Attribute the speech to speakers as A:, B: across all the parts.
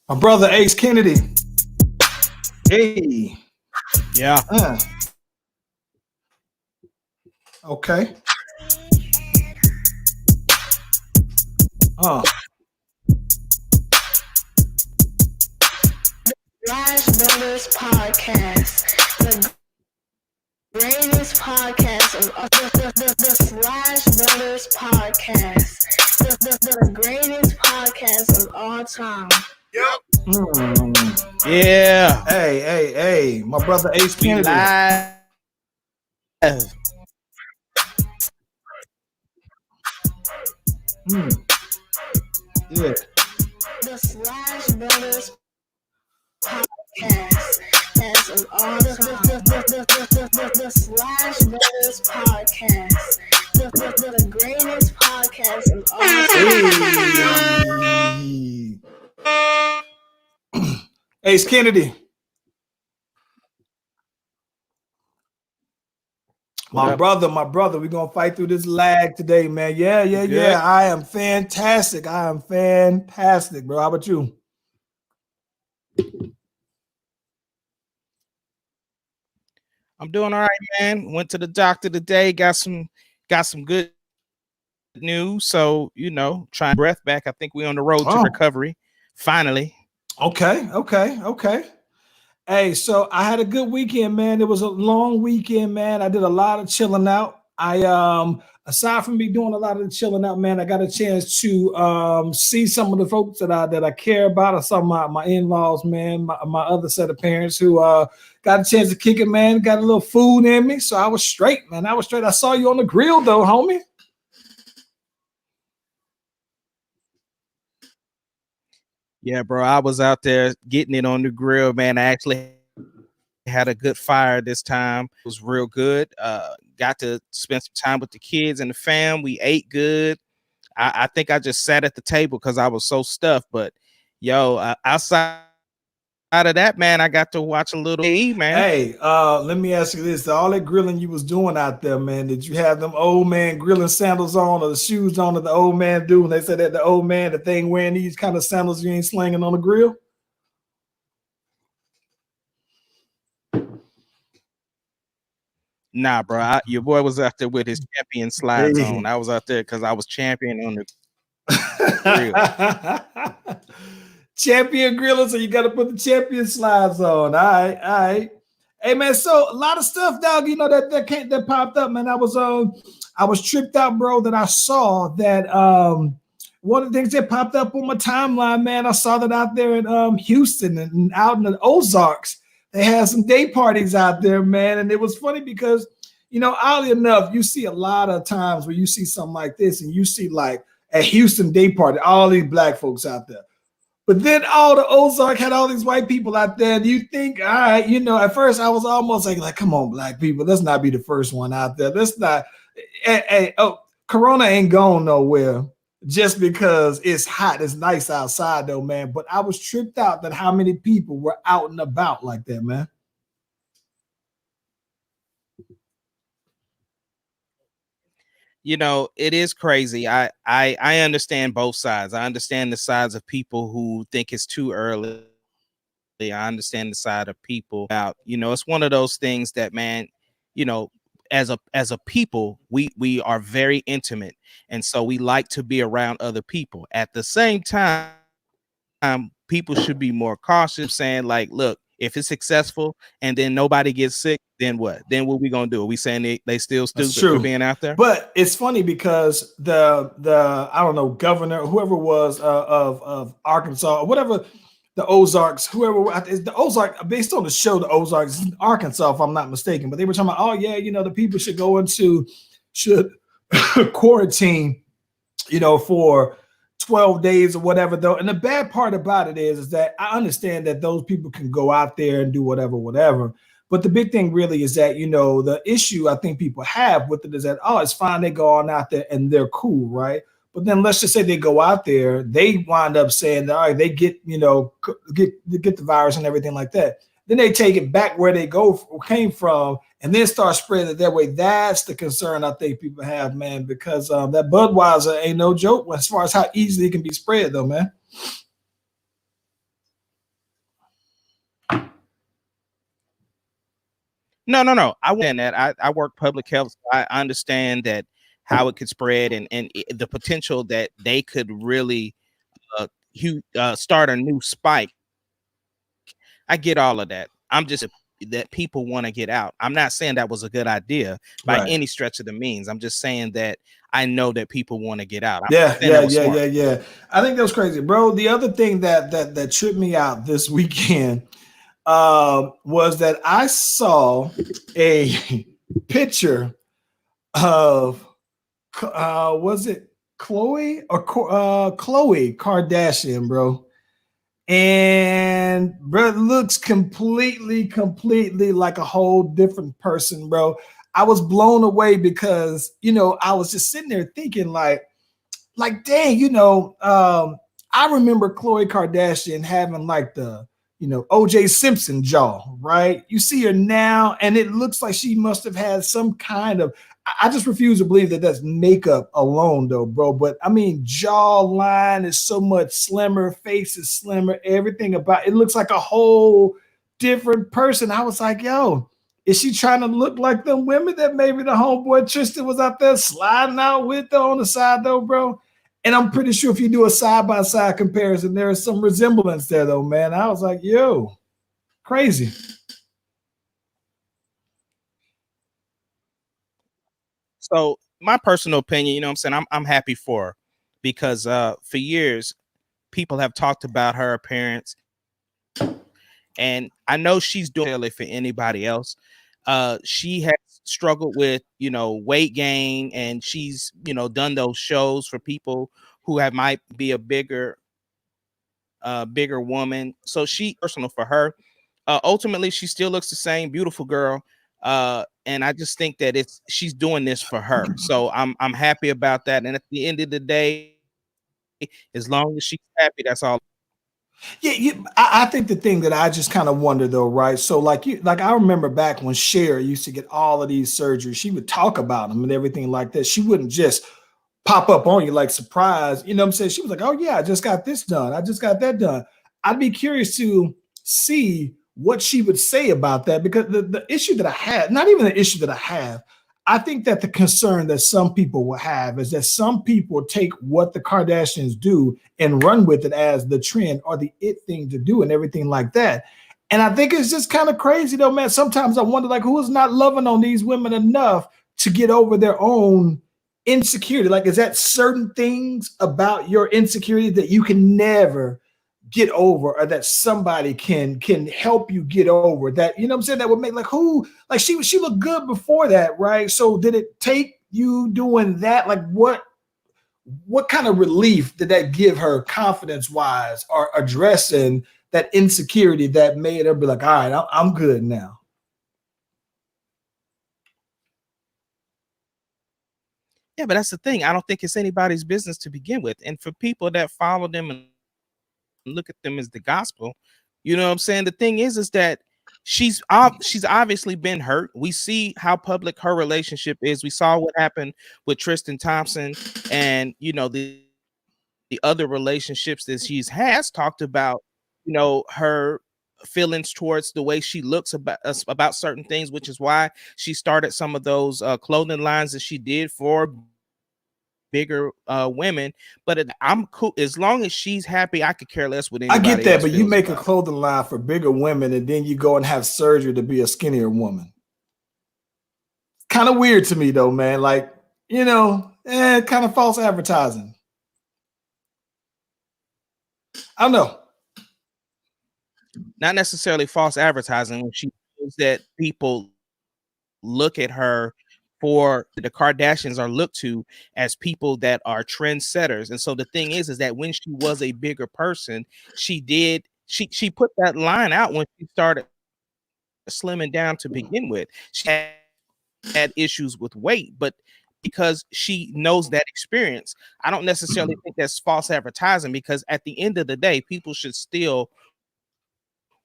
A: My brother Ace Kennedy. Hey.
B: Yeah.
A: Okay.
C: Slash Brothers Podcast, the greatest podcast of the Slash Brothers Podcast, the greatest podcast of all time.
B: Yeah.
A: Hey. My brother Ace Kennedy.
B: Live.
A: Yeah.
C: The Slash Brothers Podcast has of all the Slash Brothers Podcast, the greatest podcast of all time.
A: Ace Kennedy. My brother, we're gonna fight through this lag today, man. Yeah. I am fantastic, bro. How about you?
B: I'm doing all right, man. Went to the doctor today, got some good news. So, trying breath back. I think we're on the road to recovery. Finally.
A: Okay. Hey, so I had a good weekend, man. It was a long weekend, man. I did a lot of chilling out. Aside from me doing a lot of the chilling out, man, I got a chance to see some of the folks that I care about. I saw my in-laws, man, my other set of parents who got a chance to kick it, man. Got a little food in me, so I was straight, man. I saw you on the grill, though, homie.
B: Yeah, bro. I was out there getting it on the grill, man. I actually had a good fire this time. It was real good. Got to spend some time with the kids and the fam. We ate good. I think I just sat at the table because I was so stuffed. But outside of that, man, I got to watch a little man.
A: Hey, let me ask you this. All that grilling you was doing out there, man, did you have them old man grilling sandals on or the shoes on that the old man do? And they said that the old man, the thing wearing these kind of sandals you ain't slinging on the grill?
B: Nah, bro. Your boy was out there with his champion slides on. I was out there because I was champion on the
A: grill. Champion griller, so you got to put the champion slides on. All right. Hey, man, so a lot of stuff, dog, that popped up, man. I was tripped out, bro, that I saw that one of the things that popped up on my timeline, man, I saw that out there in Houston and out in the Ozarks. They had some day parties out there, man. And it was funny because, oddly enough, you see a lot of times where you see something like this and you see like a Houston day party, all these black folks out there. But then all the Ozark had all these white people out there. And you think, all right, at first I was almost like, come on, black people, let's not be the first one out there. Let's not. Corona ain't going nowhere just because it's hot. It's nice outside though, man. But I was tripped out that how many people were out and about like that, man.
B: It is crazy. I understand both sides. I understand the sides of people who think it's too early. I understand the side of people about, it's one of those things that, man, as a people, we are very intimate. And so we like to be around other people. At the same time, people should be more cautious, saying like, look, if it's successful and then nobody gets sick, then what? Then what we gonna do? Are we saying they still stupid for being out there?
A: But it's funny because the I don't know, governor, whoever was of Arkansas, or whatever, the Ozarks, whoever the Ozark, based on the show, the Ozarks, Arkansas, if I'm not mistaken. But they were talking about, oh yeah, the people should quarantine, for 12 days or whatever though. And the bad part about it is that I understand that those people can go out there and do whatever. But the big thing really is that, the issue I think people have with it is that, oh, it's fine. They go on out there and they're cool, right? But then let's just say they go out there, they wind up saying that, all right, they get the virus and everything like that. Then they take it back where they came from and then start spreading it that way. That's the concern I think people have, man, because that Budweiser ain't no joke as far as how easily it can be spread, though, man.
B: No. I want that. I work public health. So I understand that how it could spread and the potential that they could really start a new spike. I get all of that. I'm just that people want to get out. I'm not saying that was a good idea by
A: Right.
B: any stretch of the means. I'm just saying that I know that people want to get out. I'm
A: Yeah,
B: saying
A: yeah,
B: that was
A: yeah,
B: smart.
A: yeah, yeah. I think that was crazy, bro. The other thing that tripped me out this weekend was that I saw a picture of was it Chloe or Chloe Kardashian, bro? And bro looks completely like a whole different person, bro. I was blown away because I was just sitting there thinking like dang, I remember Khloe Kardashian having like the OJ Simpson jaw, right? You see her now, and it looks like she must have had some kind of. I just refuse to believe that that's makeup alone, though, bro. But I mean, jawline is so much slimmer, face is slimmer, everything about it looks like a whole different person. I was like, yo, is she trying to look like them women that maybe the homeboy Tristan was out there sliding out with though on the side, though, bro? And I'm pretty sure if you do a side by side comparison, there is some resemblance there, though, man. I was like, yo, crazy.
B: So my personal opinion, what I'm saying, I'm happy for her because for years people have talked about her appearance, and I know she's doing it for anybody else. She has struggled with weight gain, and she's done those shows for people who have might be a bigger woman. So she personal for her. Ultimately, she still looks the same, beautiful girl. And I just think that she's doing this for her. So I'm happy about that. And at the end of the day, as long as she's happy, that's all.
A: Yeah, I think the thing that I just kind of wonder though, right? So like I remember back when Cher used to get all of these surgeries, she would talk about them and everything like that. She wouldn't just pop up on you like surprise. You know what I'm saying? She was like, oh yeah, I just got this done. I just got that done. I'd be curious to see what she would say about that because the issue that I had, not even the issue that I have, I think that the concern that some people will have is that some people take what the Kardashians do and run with it as the trend or the it thing to do and everything like that. And I think it's just kind of crazy though, man. Sometimes I wonder like who is not loving on these women enough to get over their own insecurity. Like, is that certain things about your insecurity that you can never get over or that somebody can help you get over that, what I'm saying, that would make like who like she looked good before that, right? So did it take you doing that? Like what kind of relief did that give her confidence wise or addressing that insecurity that made her be like, all right, I'm good now?
B: Yeah, but that's the thing. I don't think it's anybody's business to begin with. And for people that follow them and look at them as the gospel, what I'm saying? The thing is that she's obviously been hurt. We see how public her relationship is. We saw what happened with Tristan Thompson and the other relationships that she's has talked about, her feelings towards the way she looks about certain things, which is why she started some of those clothing lines that she did for bigger women. But I'm cool as long as she's happy. I could care less what anybody else
A: I
B: feels
A: get
B: about
A: that,
B: it.
A: but you make a clothing line for bigger women and then you go and have surgery to be a skinnier woman. Kind of weird to me though, man. Like, kind of false advertising. I don't know.
B: Not necessarily false advertising when she knows that people look at her for the Kardashians are looked to as people that are trendsetters. And so the thing is that when she was a bigger person, she put that line out when she started slimming down to begin with. She had issues with weight, but because she knows that experience, I don't necessarily think that's false advertising because at the end of the day, people should still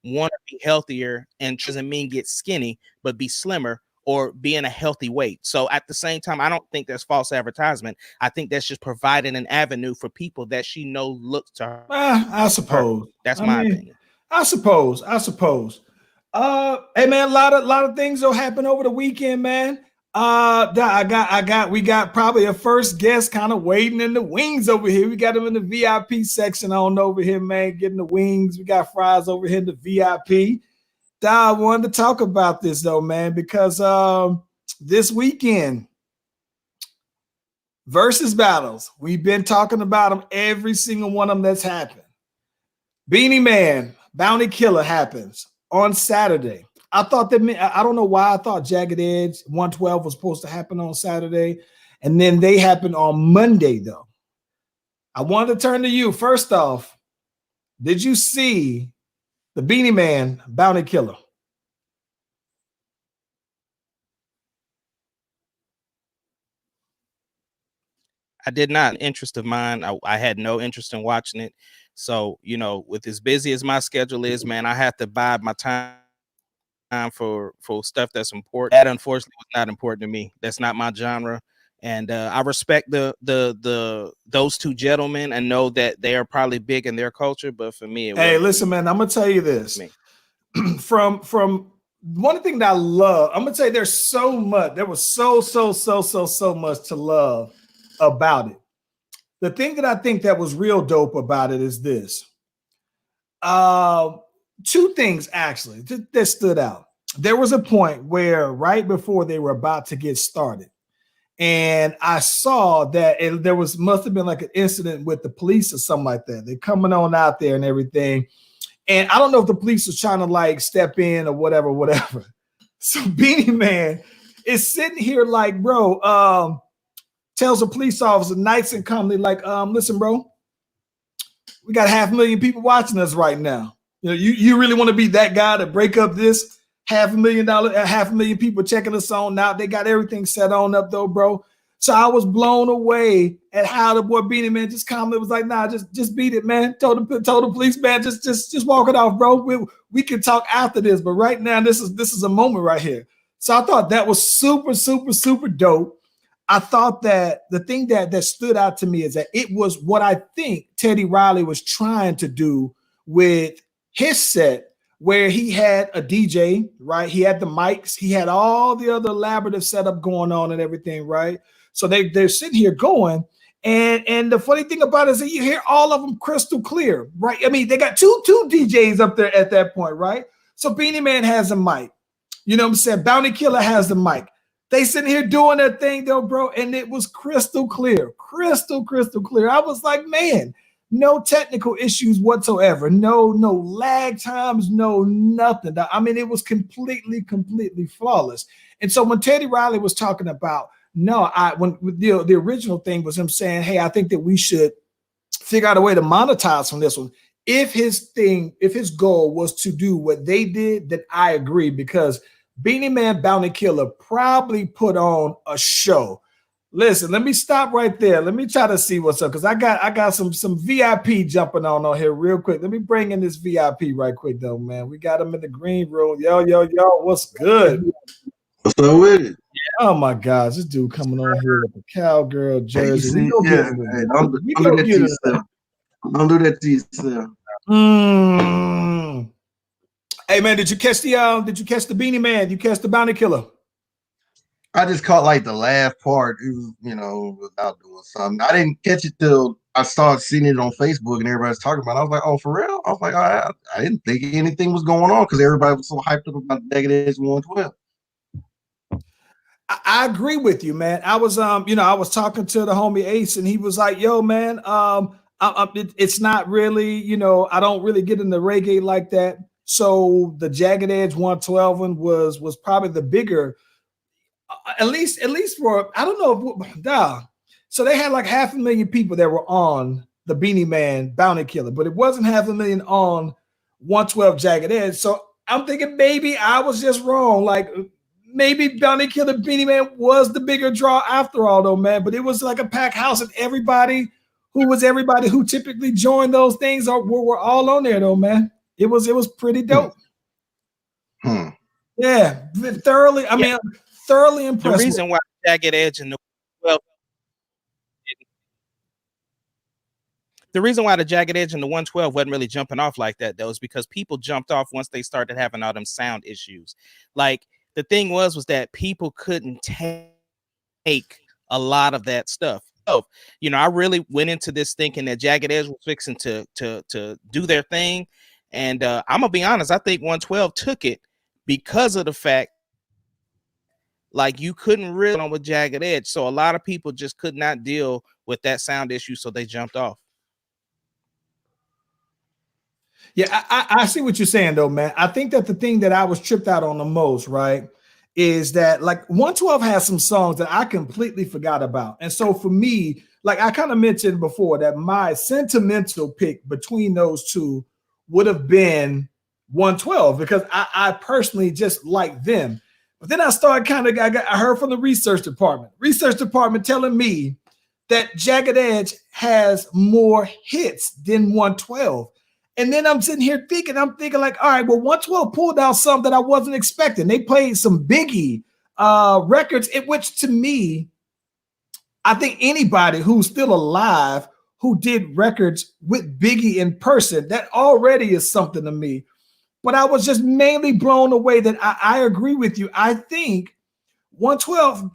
B: want to be healthier, and doesn't mean get skinny, but be slimmer or be in a healthy weight. So at the same time, I don't think that's false advertisement. I think that's just providing an avenue for people that she knows look to her.
A: I
B: That's my
A: suppose.
B: opinion.
A: I mean, I suppose. Hey man, a lot of things will happen over the weekend, man. We got probably a first guest kind of waiting in the wings over here. We got him in the VIP section on over here, man, getting the wings. We got fries over here in the VIP. I wanted to talk about this though, man, because this weekend, versus battles, we've been talking about them, every single one of them that's happened. Beenie Man, Bounty Killer happens on Saturday. I thought that, I don't know why I thought Jagged Edge 112 was supposed to happen on Saturday, and then they happened on Monday though. I wanted to turn to you. First off, did you see the Beenie Man, Bounty Killer?
B: I did not. Interest of mine. I had no interest in watching it. So, you know, with as busy as my schedule is, man, I have to bide my time for stuff that's important. That unfortunately was not important to me. That's not my genre. And I respect those two gentlemen and know that they are probably big in their culture, but for me,
A: hey, listen, man, I'm gonna tell you this. from one thing that I love, I'm gonna tell you, there's so much. There was so much to love about it. The thing that I think that was real dope about it is this. Two things actually that stood out. There was a point where right before they were about to get started, and I saw that there must have been like an incident with the police or something like that. They're coming on out there and everything. And I don't know if the police was trying to like step in or whatever. So Beenie Man is sitting here like, bro, tells a police officer nice and calmly, like, listen, bro, we got 500,000 people watching us right now. You know, you really want to be that guy to break up this $500,000 people checking us on now? They got everything set on up though, bro. So I was blown away at how the boy Beenie Man just calmly was like, nah, just beat it, man. Told the police, man, just walk it off, bro. We can talk after this, but right now this is a moment right here. So I thought that was super dope. I thought that the thing that stood out to me is that it was what I think Teddy Riley was trying to do with his set, where he had a DJ, right? He had the mics, he had all the other elaborative setup going on and everything, right? So they're sitting here going, and the funny thing about it is that you hear all of them crystal clear, right? I mean, they got two DJs up there at that point, right? So Beenie Man has a mic, you know what I'm saying? Bounty Killer has the mic. They sitting here doing their thing though, bro, and it was crystal clear. I was like, man, no technical issues whatsoever. No lag times, no nothing. I mean, it was completely flawless. And so when Teddy Riley was talking about, when the original thing was him saying, hey, I think that we should figure out a way to monetize from this one. If his goal was to do what they did, then I agree, because Beenie Man, Bounty Killer probably put on a show. Listen, let me stop right there. Let me try to see what's up, because I got some VIP jumping on here real quick. Let me bring in this VIP right quick though, man. We got him in the green room. Yo, what's good?
D: What's up with it?
A: Oh my gosh, this dude coming on here with the cowgirl jersey.
D: Hey, don't do that to yourself. Don't do that to yourself.
A: Hey man, did you catch the Beenie Man? Did you catch the Bounty Killer?
D: I just caught like the last part. It was, without doing something. I didn't catch it till I started seeing it on Facebook and everybody's talking about it. I was like, oh, for real? I was like, I didn't think anything was going on because everybody was so hyped up about Jagged Edge 112.
A: I agree with you, man. I was I was talking to the homie Ace, and he was like, yo, man, it's not really, I don't really get into reggae like that. So the Jagged Edge 112 one was probably the bigger, at least for, I don't know. So they had like 500,000 people that were on the Beenie Man Bounty Killer, but it wasn't 500,000 on 112 Jagged Edge. So I'm thinking maybe I was just wrong. Like maybe Bounty Killer Beenie Man was the bigger draw after all though, man. But it was like a packed house, and everybody who typically joined those things were all on there though, man. It was pretty dope. Yeah, thoroughly. I mean, thoroughly impressed.
B: The reason why Jagged Edge and the the reason why the Jagged Edge and the 112 wasn't really jumping off like that though is because people jumped off once they started having all them sound issues. Like the thing was that people couldn't take a lot of that stuff. So, you know, I really went into this thinking that Jagged Edge was fixing to do their thing. And I'm gonna be honest, I think 112 took it because of the fact like you couldn't really on with Jagged Edge. So a lot of people just could not deal with that sound issue, so they jumped off.
A: Yeah, I see what you're saying though, man. I think that the thing that I was tripped out on the most, right, is that like 112 has some songs that I completely forgot about. And so for me, like I kind of mentioned before, that my sentimental pick between those two would have been 112 because I personally just like them. But then I started I heard from the research department telling me that Jagged Edge has more hits than 112. And then I'm sitting here thinking, like, all right, well, 112 pulled out something that I wasn't expecting. They played some Biggie records, which to me, I think anybody who's still alive who did records with Biggie in person, that already is something to me. But I was just mainly blown away that I agree with you. I think 112,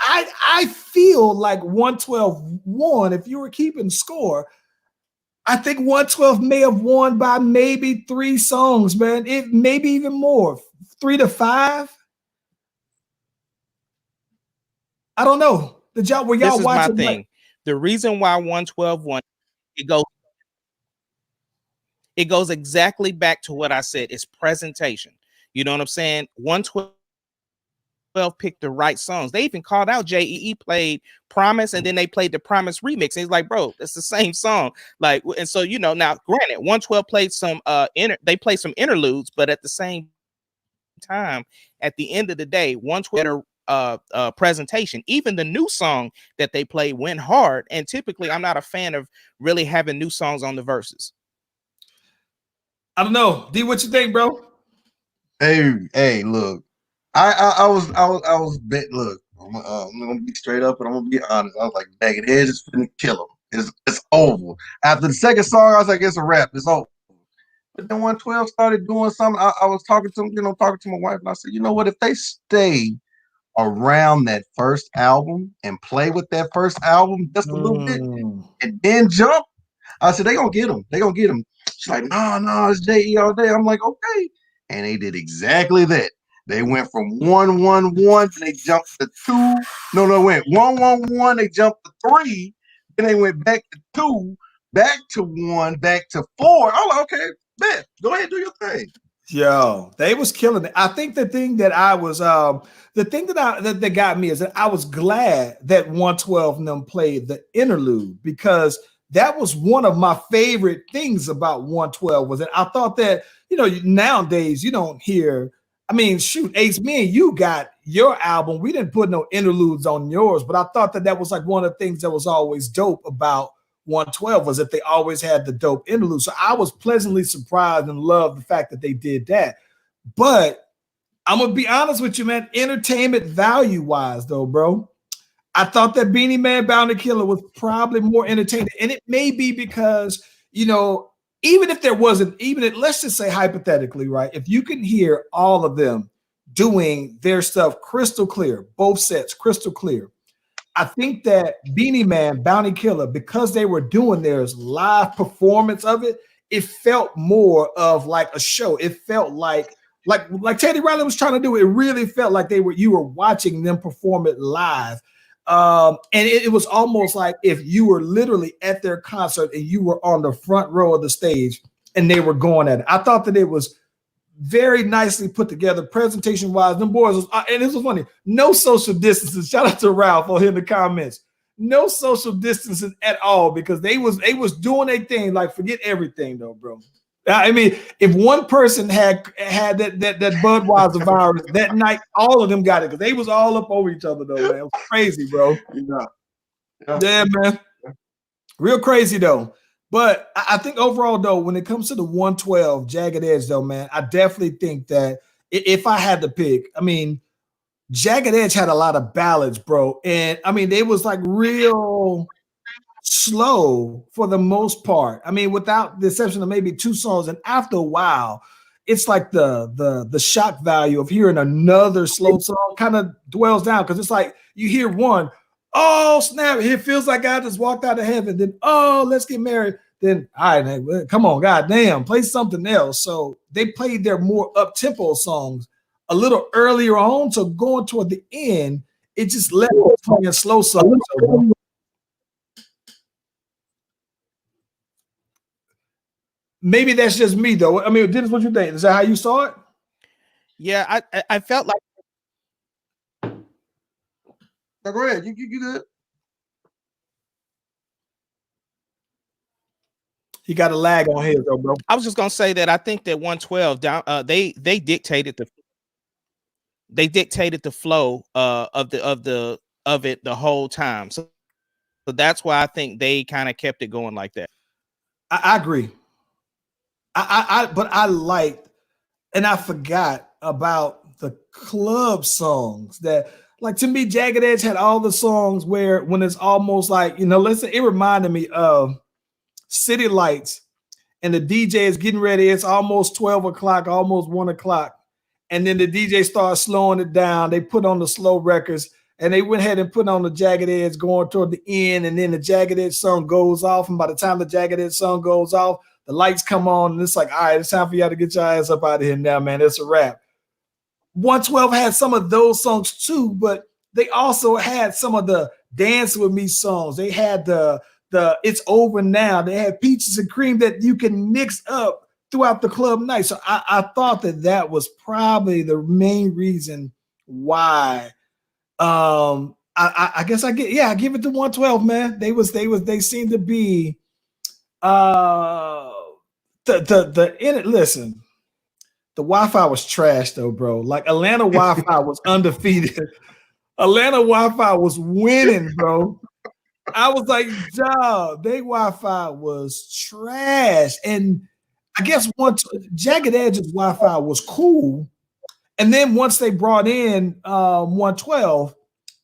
A: I feel like 112 won if you were keeping score. I think 112 may have won by maybe 3 songs, man. It maybe even more, 3 to 5. I don't know. Were y'all
B: this is
A: watching?
B: My thing. The reason why 112 won, it goes exactly back to what I said. It's presentation. You know what I'm saying? 112 picked the right songs. They even called out JEE played Promise, and then they played the Promise remix. And he's like, bro, it's the same song. Like, and so, you know, now granted, 112 played some they played some interludes, but at the same time, at the end of the day, 112 presentation. Even the new song that they played went hard. And typically, I'm not a fan of really having new songs on the verses.
A: I don't know. D, what you think, bro?
D: Hey, look. I was bet. Look, I'm gonna be straight up and I'm gonna be honest. I was like, Jagged Edge is finna kill him. It's over. After the second song, I was like, it's a wrap. It's over. But then 112 started doing something. I was talking to my wife, and I said, you know what? If they stay around that first album and play with that first album just a little bit, and then jump, I said they gonna get him. They gonna get him. She's like, no, it's JE all day. I'm like, okay, and they did exactly that. They went from 1-1-1, they jumped to 2. No, went 1-1-1, they jumped to 3, then they went back to 2, back to 1, back to 4. I'm like, okay, bet, go ahead, do your thing.
A: Yo, they was killing it. I think the thing that I was the thing that got me is that I was glad that 112 and them played the interlude, because that was one of my favorite things about 112 was that I thought that, you know, nowadays you don't hear, I mean, shoot, Ace, me and you got your album. We didn't put no interludes on yours, but I thought that was like one of the things that was always dope about 112 was that they always had the dope interlude. So I was pleasantly surprised and loved the fact that they did that. But I'm gonna be honest with you, man. Entertainment value wise, though, bro, I thought that Beenie Man Bounty Killer was probably more entertaining, and it may be because, you know, even if there wasn't, let's just say hypothetically, right? If you can hear all of them doing their stuff crystal clear, both sets crystal clear, I think that Beenie Man, Bounty Killer, because they were doing their live performance of it, it felt more of like a show. It felt like Teddy Riley was trying to do. It really felt like you were watching them perform it live. And it was almost like if you were literally at their concert and you were on the front row of the stage and they were going at it. I thought that it was very nicely put together, presentation wise. Them boys was, and this was funny. No social distancing. Shout out to Ralph for in the comments. No social distancing at all, because they was doing a thing. Like, forget everything though, bro. I mean, if one person had that Budweiser virus that night, all of them got it because they was all up over each other though, man. It was crazy, bro. Yeah, man. Real crazy though. But I think overall, though, when it comes to the 112 Jagged Edge, though, man, I definitely think that if I had to pick, I mean, Jagged Edge had a lot of ballads, bro. And I mean, they was like real slow for the most part. I mean, without the exception of maybe 2 songs, and after a while, it's like the shock value of hearing another slow song kind of dwells down because it's like you hear one, oh snap, it feels like I just walked out of heaven. Then oh, let's get married. Then all right, come on, goddamn, play something else. So they played their more up tempo songs a little earlier on. So going toward the end, it just left playing slow songs. Maybe that's just me though. I mean, Dennis, what you think? Is that how you saw it?
B: Yeah, I felt like.
D: Now go ahead. You good?
A: He got a lag on his though, bro.
B: I was just gonna say that I think that 112 down. They dictated the flow of it the whole time. So that's why I think they kind of kept it going like that.
A: I agree. But I liked, and I forgot about the club songs that, like, to me, Jagged Edge had all the songs where when it's almost like, listen, it reminded me of City Lights, and the DJ is getting ready. It's almost 12 o'clock, almost 1 o'clock. And then the DJ starts slowing it down. They put on the slow records, and they went ahead and put on the Jagged Edge going toward the end. And then the Jagged Edge song goes off. And by the time the Jagged Edge song goes off, the lights come on, and it's like, all right, it's time for y'all to get your ass up out of here now, man. It's a wrap. 112 had some of those songs too, but they also had some of the Dance With Me songs. They had the It's Over Now. They had Peaches and Cream that you can mix up throughout the club night. So I thought that was probably the main reason why. I guess I give it to 112, man. They seem to be listen, the Wi-Fi was trash though, bro. Like Atlanta Wi-Fi was undefeated. Atlanta Wi-Fi was winning, bro. I was like, dog, they Wi-Fi was trash. And I guess once Jagged Edge's Wi-Fi was cool. And then once they brought in 112,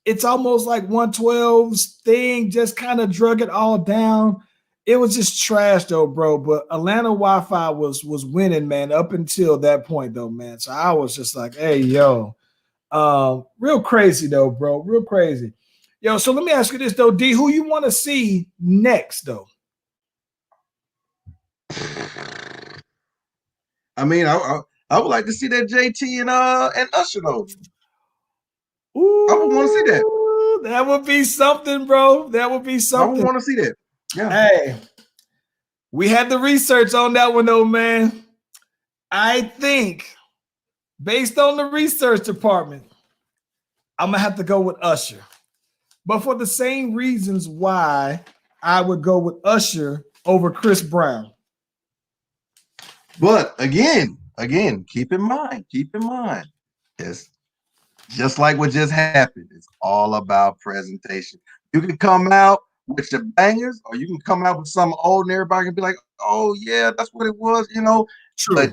A: it's almost like 112's thing just kind of drug it all down. It was just trash though, bro. But Atlanta Wi-Fi was winning, man, up until that point though, man. So I was just like, hey, yo, real crazy though, bro. Real crazy. Yo, so let me ask you this though, D, who you want to see next though?
D: I mean, I would like to see that JT and Usher though.
A: Ooh,
D: I would want to see that.
A: That would be something, bro. That would be something.
D: I would want to see that. Yeah.
A: Hey, we had the research on that one though, man. I think based on the research department, I'm gonna have to go with Usher. But for the same reasons why I would go with Usher over Chris Brown.
D: But again, keep in mind, it's just like what just happened. It's all about presentation. You can come out with your bangers, or you can come out with something old and everybody can be like, oh yeah, that's what it was,
A: True.
D: But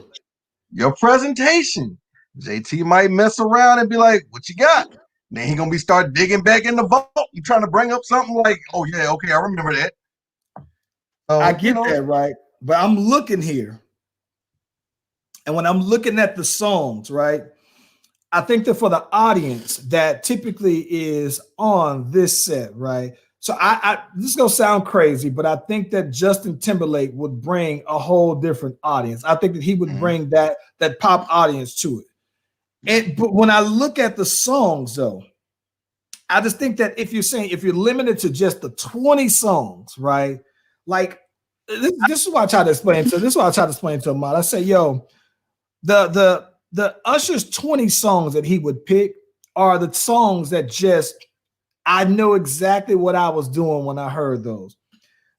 D: your presentation, JT might mess around and be like, what you got? Then he gonna be start digging back in the vault. You trying to bring up something like, oh yeah, okay, I remember that.
A: I get that, right? But I'm looking here. And when I'm looking at the songs, right, I think that for the audience that typically is on this set, right? So this is gonna sound crazy, but I think that Justin Timberlake would bring a whole different audience. I think that he would bring that pop audience to it. But when I look at the songs, though, I just think that if you're limited to just the 20 songs, right? Like this is what I try to explain to. This is what I try to explain to Ahmad. I say, yo, the Usher's 20 songs that he would pick are the songs that just I know exactly what I was doing when I heard those.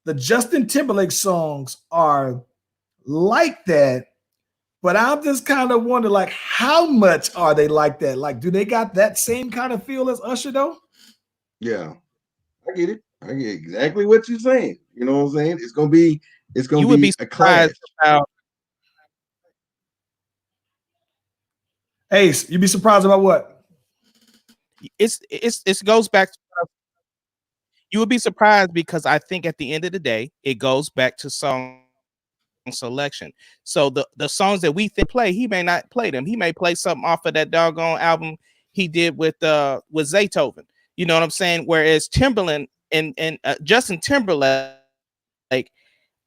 A: The Justin Timberlake songs are like that, but I'm just kind of wondering, like, how much are they like that? Like, do they got that same kind of feel as Usher though?
D: Yeah, I get it. I get exactly what you're saying. You know what I'm saying? It's gonna be a clash.
A: Ace, you'd be surprised about what?
B: It goes back to You would be surprised because I think at the end of the day, it goes back to song selection. So the songs that we think play, he may not play them. He may play something off of that doggone album he did with Zaytoven. You know what I'm saying? Whereas Timberland and Justin Timberlake,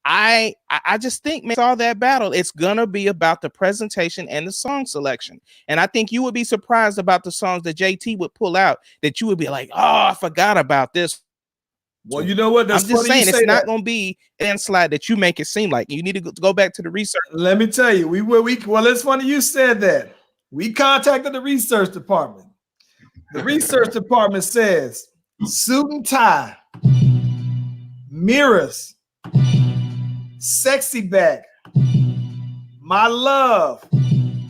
B: I just think, man, all that battle, it's gonna be about the presentation and the song selection. And I think you would be surprised about the songs that JT would pull out that you would be like, oh, I forgot about this.
A: Well, you know what? That's
B: I'm just saying it's not
A: that.
B: going to be an slide that you make it seem like. You need to go back to the research.
A: Let me tell you, well, it's funny you said that. We contacted the research department. The research department says suit and tie, mirrors, sexy back, my love,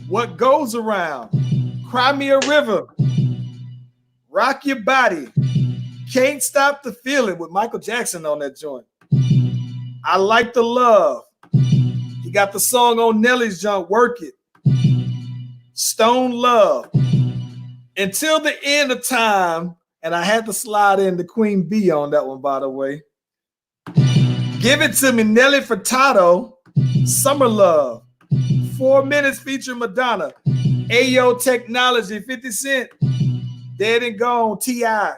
A: what goes around, cry me a river, rock your body, can't stop the feeling with Michael Jackson on that joint. I like the love. He got the song on Nelly's joint, Work It. Stone Love. Until the End of Time, and I had to slide in the Queen Bee on that one, by the way. Give It To Me, Nelly Furtado, Summer Love. 4 Minutes featuring Madonna. Ayo Technology, 50 Cent, Dead and Gone, T.I.,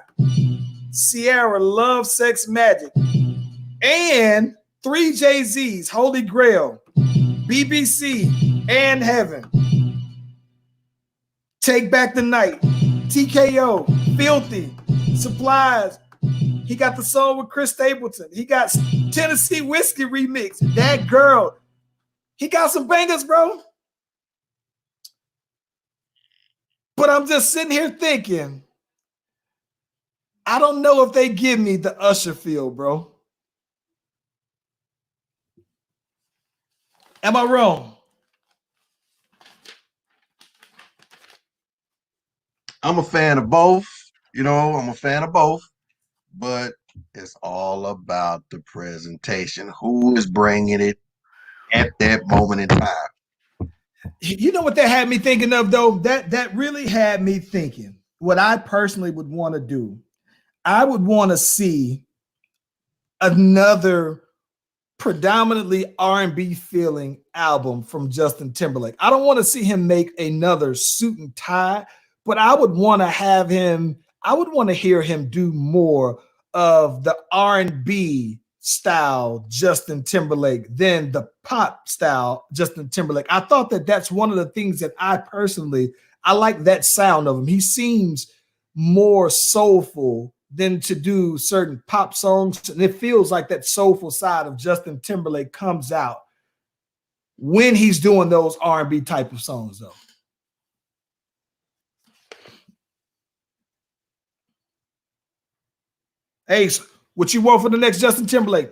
A: Sierra, Love, Sex, Magic, and 3 Jay-Z's, Holy Grail, BBC, and Heaven, Take Back the Night, TKO, Filthy, Supplies. He got the song with Chris Stapleton. He got Tennessee Whiskey remix, That Girl. He got some bangers, bro. But I'm just sitting here thinking, I don't know if they give me the Usher feel, bro. Am I wrong?
D: I'm a fan of both. I'm a fan of both, but it's all about the presentation. Who is bringing it at that moment in time?
A: You know what that had me thinking of, though? That really had me thinking what I personally would want to do. I would want to see another predominantly R&B feeling album from Justin Timberlake. I don't want to see him make another suit and tie, but I would want to hear him do more of the R&B style Justin Timberlake than the pop style Justin Timberlake. I thought that's one of the things that I like that sound of him. He seems more soulful than to do certain pop songs. And it feels like that soulful side of Justin Timberlake comes out when he's doing those R&B type of songs, though. Ace, what you want for the next Justin Timberlake?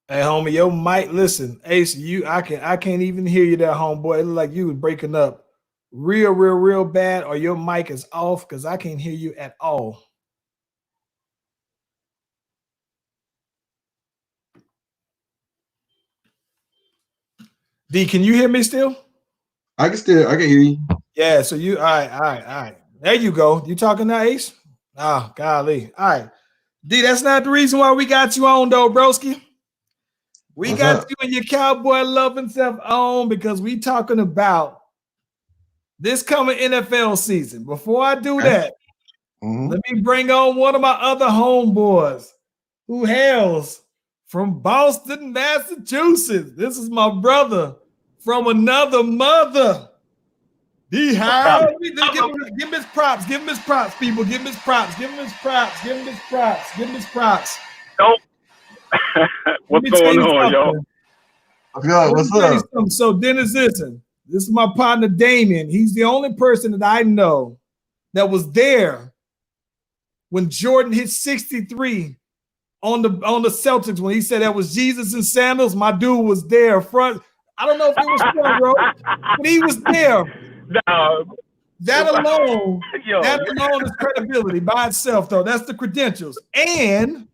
A: Hey, homie, your mic, listen, Ace, I can't even hear you there, homeboy. It look like you was breaking up real bad, or your mic is off because I can't hear you at all. D, can you hear me still?
D: I can hear you.
A: Yeah, so all right. There you go. You talking now, Ace? Oh, golly. All right. D, that's not the reason why we got you on, though, broski. We got you and your cowboy loving self on because we talking about this coming NFL season. Before I do that, let me bring on one of my other homeboys who hails from Boston, Massachusetts. This is my brother from another mother. Give him his props. Give him his props, people. Give him his props. Give him his props. Give him his props. Give him his props.
E: Nope. What's going on, yo?
D: What's up?
A: So Dennis, listen. This is my partner Damien. He's the only person that I know that was there when Jordan hit 63 on the Celtics when he said that was Jesus and sandals. My dude was there front. I don't know if it was front row, but he was there.
E: No.
A: That alone
E: Yo.
A: is credibility by itself, though. That's the credentials. And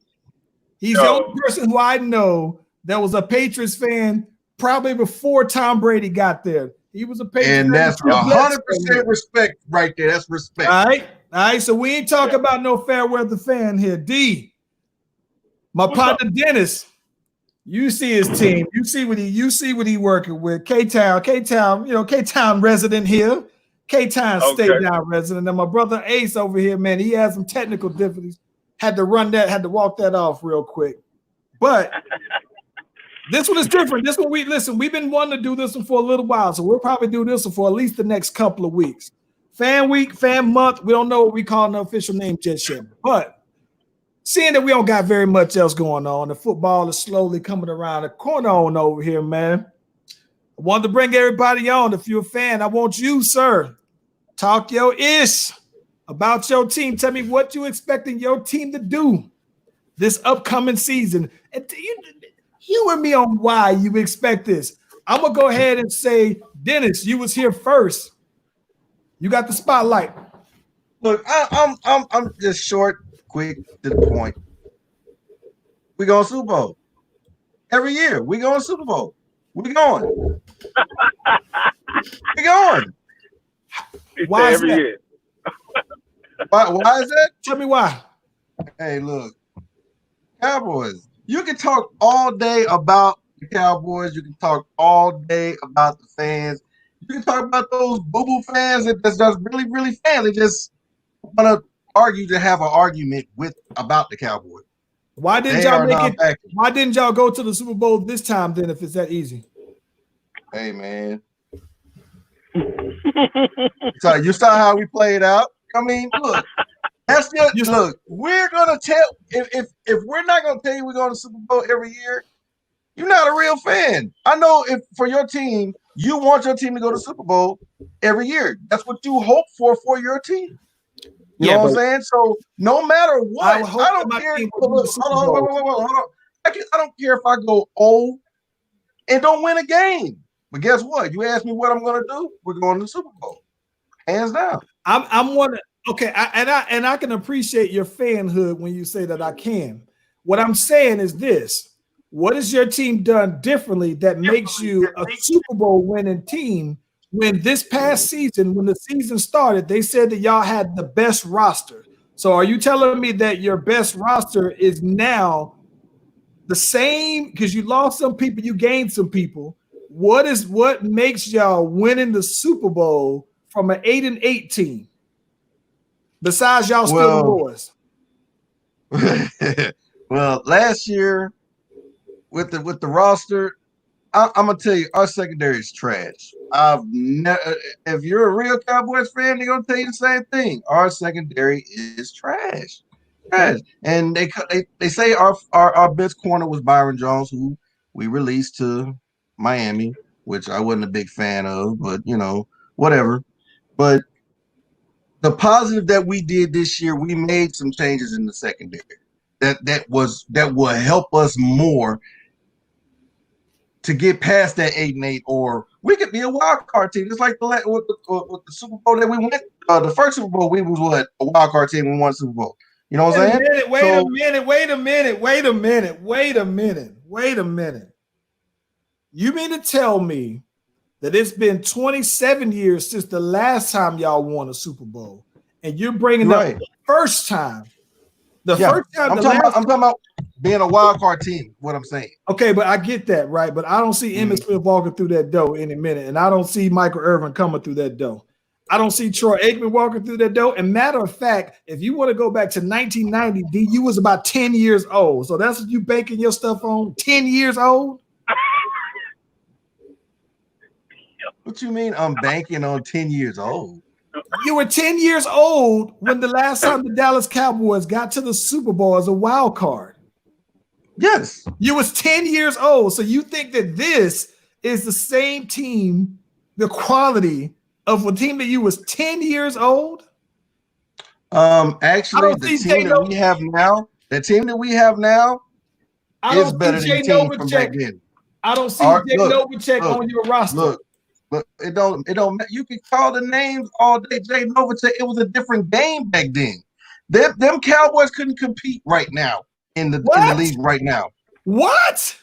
A: he's the only person who I know that was a Patriots fan probably before Tom Brady got there. He was a Patriots
D: And
A: fan.
D: that's 100% respect right there. That's respect.
A: All right. So we ain't talking about no fair weather fan here. D, my partner Dennis. You see his team. You see what he working with. K-Town, K-Town resident here. K-Town State Down resident. And my brother Ace over here, man, he had some technical difficulties. Had to walk that off real quick. But this one is different. This one we've been wanting to do this one for a little while. So we'll probably do this one for at least the next couple of weeks. Fan week, fan month. We don't know what we call an official name just yet. But seeing that we don't got very much else going on, the football is slowly coming around the corner on over here, man. I wanted to bring everybody on. If you're a fan, I want you, sir, talk your ish about your team. Tell me what you expecting your team to do this upcoming season. And humor me on why you expect this. I'm gonna go ahead and say, Dennis, you was here first. You got the spotlight.
D: Look, I'm just short. Quick to the point. We going Super Bowl every year. We going Super Bowl. We going. We going.
A: Why is
E: every
A: that?
E: year.
D: Why is that?
A: Tell me why.
D: Hey, look, Cowboys. You can talk all day about the Cowboys. You can talk all day about the fans. You can talk about those boo-boo fans that's just really, really fans. They just want to argue to have an argument about the Cowboys.
A: Why didn't y'all go to the Super Bowl this time then if it's that easy?
D: Hey man. So you saw how we played out. I mean, look, that's just look, we're gonna tell if we're not gonna tell you we're going to Super Bowl every year, you're not a real fan. I know if for your team, you want your team to go to Super Bowl every year. That's what you hope for your team. You know what I'm saying? So no matter what, I don't care. Hold on. I don't care if I go 0 and don't win a game. But guess what? You ask me what I'm going to do. We're going to the Super Bowl, hands down.
A: I'm wondering. Okay, I can appreciate your fanhood when you say that I can. What I'm saying is this: what has your team done differently that makes you a Super Bowl winning team? When this past season, when the season started, they said that y'all had the best roster. So are you telling me that your best roster is now the same because you lost some people, you gained some people? What makes y'all winning the Super Bowl from an 8-8 team? Besides y'all still the boys.
D: Well, last year with the roster, I'm gonna tell you, our secondary is trash. If you're a real Cowboys fan, they're gonna tell you the same thing. Our secondary is trash. And they say our best corner was Byron Jones, who we released to Miami, which I wasn't a big fan of, but whatever. But the positive that we did this year, we made some changes in the secondary that will help us more to get past that 8-8, or we could be a wild card team. Just like with the Super Bowl that we went, the first Super Bowl, we was a wild card team. We won the Super Bowl. You know what I'm saying? Wait a minute. You mean to tell me that it's been 27 years since the last time y'all won a Super Bowl, and you're bringing up the first time? I'm talking about being a wild card team, what I'm saying.
A: Okay, but I get that, right? But I don't see Emmitt Smith walking through that door any minute, and I don't see Michael Irvin coming through that door. I don't see Troy Aikman walking through that door. And matter of fact, if you want to go back to 1990, D, you was about 10 years old. So that's what you banking your stuff on, 10 years old?
D: What you mean I'm banking on 10 years old?
A: You were 10 years old when the last time the Dallas Cowboys got to the Super Bowl as a wild card.
D: Yes.
A: You was 10 years old. So you think that this is the same team, the quality of a team that you was 10 years old?
D: Actually, the team that we have now is better than the team from back then.
A: I don't see Jay Novacek on your roster.
D: But it don't. You can call the names all day. Jay Nova said it was a different game back then. Them Cowboys couldn't compete right now in the league right now.
A: What?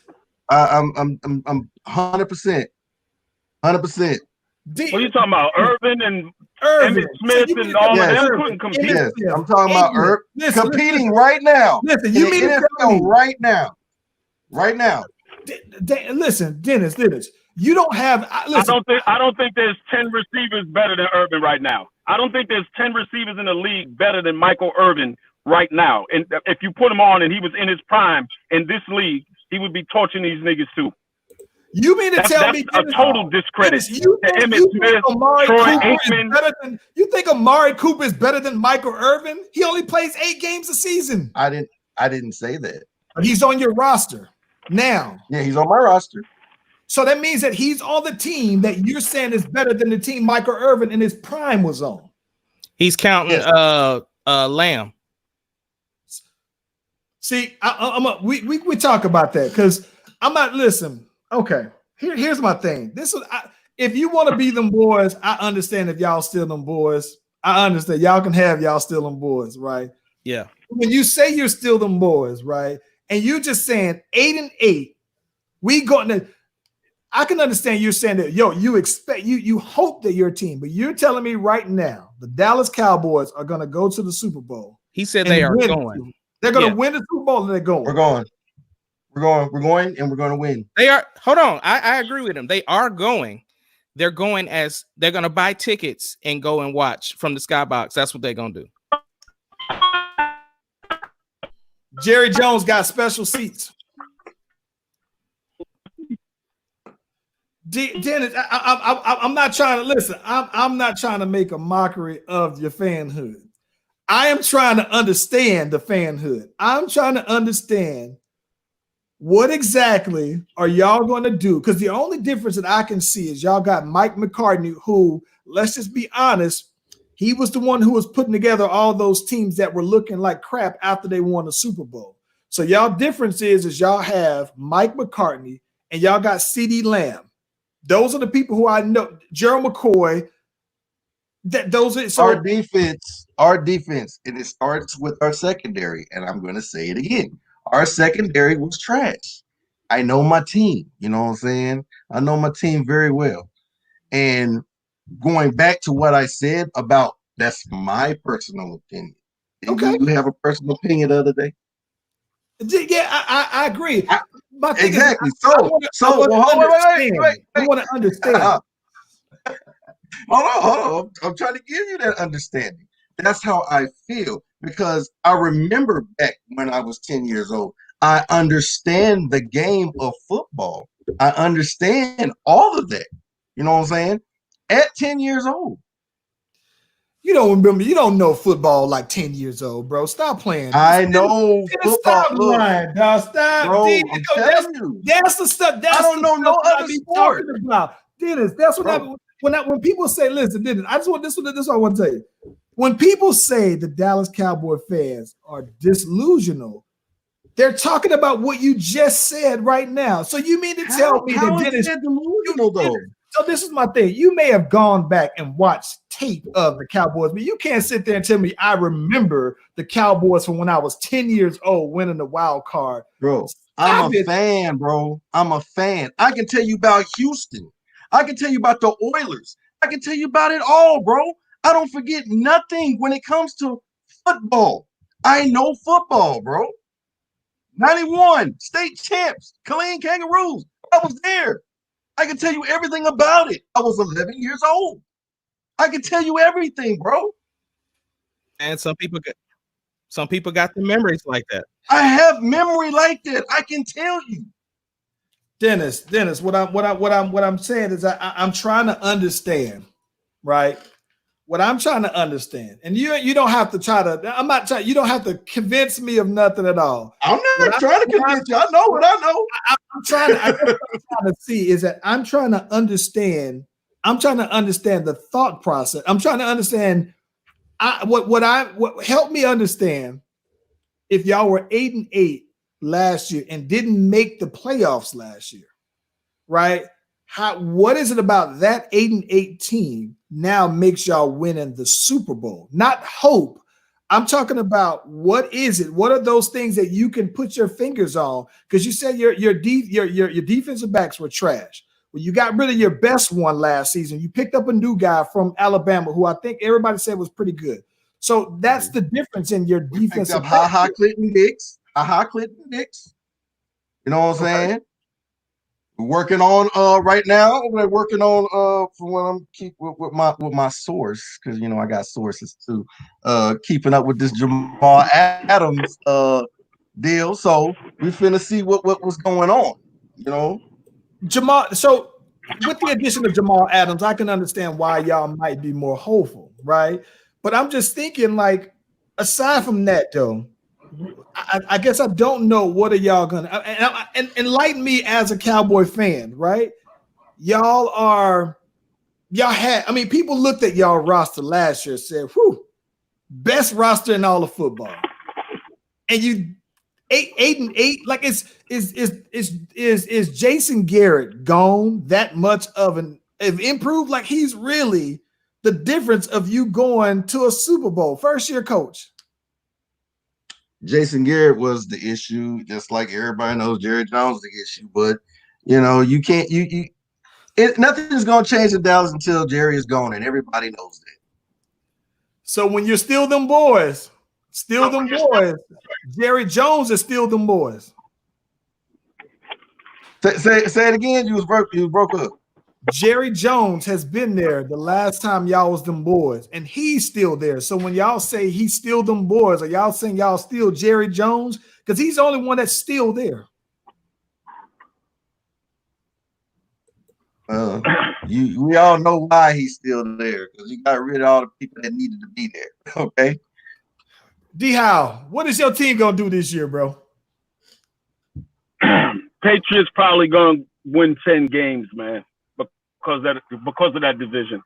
D: I'm 100%. 100%.
E: What are you talking about? Urban and
A: Irvin
E: Emmitt Smith
A: so
E: and all of them
A: Irvin.
E: couldn't compete.
D: Yes, I'm talking about competing right now.
A: Listen, you mean to tell me
D: right now? Right now.
A: Listen, Dennis. You don't have. Listen,
E: I don't think there's 10 receivers better than Urban right now. I don't think there's 10 receivers in the league better than Michael Irvin right now. And if you put him on and he was in his prime in this league, he would be torching these niggas too.
A: You mean to tell me
E: a total discredit to Emmitt Smith, Troy Aikman?
A: You think Amari Cooper is better than Michael Irvin? He only plays 8 games a season.
D: I didn't say that.
A: He's on your roster now.
D: Yeah, he's on my roster.
A: So that means that he's on the team that you're saying is better than the team Michael Irvin in his prime was on.
B: He's counting Lamb.
A: See, we talk about that because I'm not. Listen, okay. Here's my thing. If you want to be them boys, I understand. If y'all still them boys, I understand. Y'all can have y'all still them boys, right?
B: Yeah.
A: When you say you're still them boys, right, and you're just saying 8-8, we going to. I can understand you're saying that, you expect you hope that your team, but you're telling me right now the Dallas Cowboys are going to go to the Super Bowl.
B: He said they are going.
A: They're going to win the Super Bowl and they're going.
D: We're going, and we're going to win.
B: They are. Hold on. I agree with him. They are going. They're going as they're going to buy tickets and go and watch from the skybox. That's what they're going to do.
A: Jerry Jones got special seats. Dennis, I'm not trying to listen. I'm not trying to make a mockery of your fanhood. I am trying to understand the fanhood. I'm trying to understand what exactly are y'all going to do? Because the only difference that I can see is y'all got Mike McCartney, who, let's just be honest, he was the one who was putting together all those teams that were looking like crap after they won the Super Bowl. So y'all difference is y'all have Mike McCartney and y'all got CeeDee Lamb. Those are the people who I know. Gerald McCoy.
D: Our defense, and it starts with our secondary. And I'm going to say it again. Our secondary was trash. I know my team. You know what I'm saying? I know my team very well. And going back to what I said about that's my personal opinion.
A: Okay.
D: You have a personal opinion the other day?
A: Yeah, I agree.
D: Exactly.
A: I want to understand.
D: Hold on. I'm trying to give you that understanding. That's how I feel because I remember back when I was 10 years old. I understand the game of football. I understand all of that. You know what I'm saying? At 10 years old.
A: You don't remember. You don't know football like 10 years old, bro. Stop playing.
D: I know football.
A: Stop lying, dog. Stop.
D: Bro,
A: that's the stuff.
D: I don't know no other sport.
A: Dennis, that's what when people say, listen, Dennis, I just want this what I want to tell you. When people say the Dallas Cowboy fans are disillusional, they're talking about what you just said right now. So you mean to tell me that Dennis
D: is delusional though?
A: So this is my thing. You may have gone back and watched tape of the Cowboys, but you can't sit there and tell me I remember the Cowboys from when I was 10 years old winning the wild card.
D: Bro, I'm a fan, bro. I'm a fan. I can tell you about Houston. I can tell you about the Oilers. I can tell you about it all, bro. I don't forget nothing when it comes to football. I know football, bro. 91 state champs, Killeen Kangaroos. I was there. I can tell you everything about it. I was 11 years old. I can tell you everything, bro.
B: And some people got the memories like that.
D: I have memory like that. I can tell you.
A: Dennis, what I'm saying is I'm trying to understand, right? What I'm trying to understand, and you don't have to try to. I'm not trying. You don't have to convince me of nothing at all.
D: I'm not trying to convince you. I know what I know.
A: I'm trying to see is that I'm trying to understand. I'm trying to understand the thought process. I'm trying to understand. What help me understand if y'all were 8-8 last year and didn't make the playoffs last year, right? What is it about that 8-8 team now makes y'all winning the Super Bowl? Not hope. I'm talking about what is it? What are those things that you can put your fingers on? Because you said your defensive backs were trash. Well, you got rid of your best one last season. You picked up a new guy from Alabama who I think everybody said was pretty good. So that's the difference in your defensive.
D: Ha Clinton Dix. Clinton Dix. You know what I'm saying? We're working on right now. We're working on for what I'm keep with my source, because you know I got sources too. Keeping up with this Jamal Adams deal. So we finna see what was going on. You know,
A: Jamal. So with the addition of Jamal Adams, I can understand why y'all might be more hopeful, right? But I'm just thinking, like, aside from that, though, I guess I don't know what are y'all gonna and enlighten me as a Cowboy fan, right? Y'all had. I mean, people looked at y'all roster last year and said, "Whew, best roster in all of football," and you 8-8. Like, is Jason Garrett gone that much of improved? Like, he's really the difference of you going to a Super Bowl, first year coach.
D: Jason Garrett was the issue, just like everybody knows Jerry Jones the issue. But you know, you can't nothing's gonna change in Dallas until Jerry is gone, and everybody knows that.
A: So when you're still them boys, Jerry Jones is still them boys.
D: Say it again. You broke up.
A: Jerry Jones has been there the last time y'all was them boys, and he's still there. So when y'all say he's still them boys, are y'all saying y'all still Jerry Jones? Because he's the only one that's still there.
D: We all know why he's still there, because he got rid of all the people that needed to be there. Okay.
A: D Howe, what is your team gonna do this year, bro?
E: Patriots probably gonna win 10 games, man, because of that division.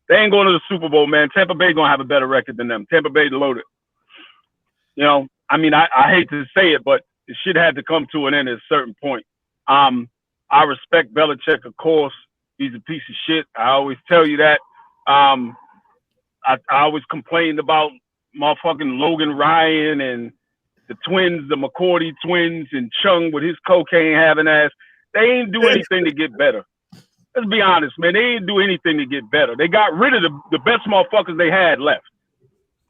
E: They ain't going to the Super Bowl, man. Tampa Bay gonna have a better record than them. Tampa Bay loaded. You know, I mean, I hate to say it, but the shit had to come to an end at a certain point. I respect Belichick, of course. He's a piece of shit. I always tell you that. I always complained about motherfucking Logan Ryan and the twins, the McCourty twins, and Chung with his cocaine having ass. They ain't do anything to get better. Let's be honest, man. They ain't do anything to get better. They got rid of the best motherfuckers they had left,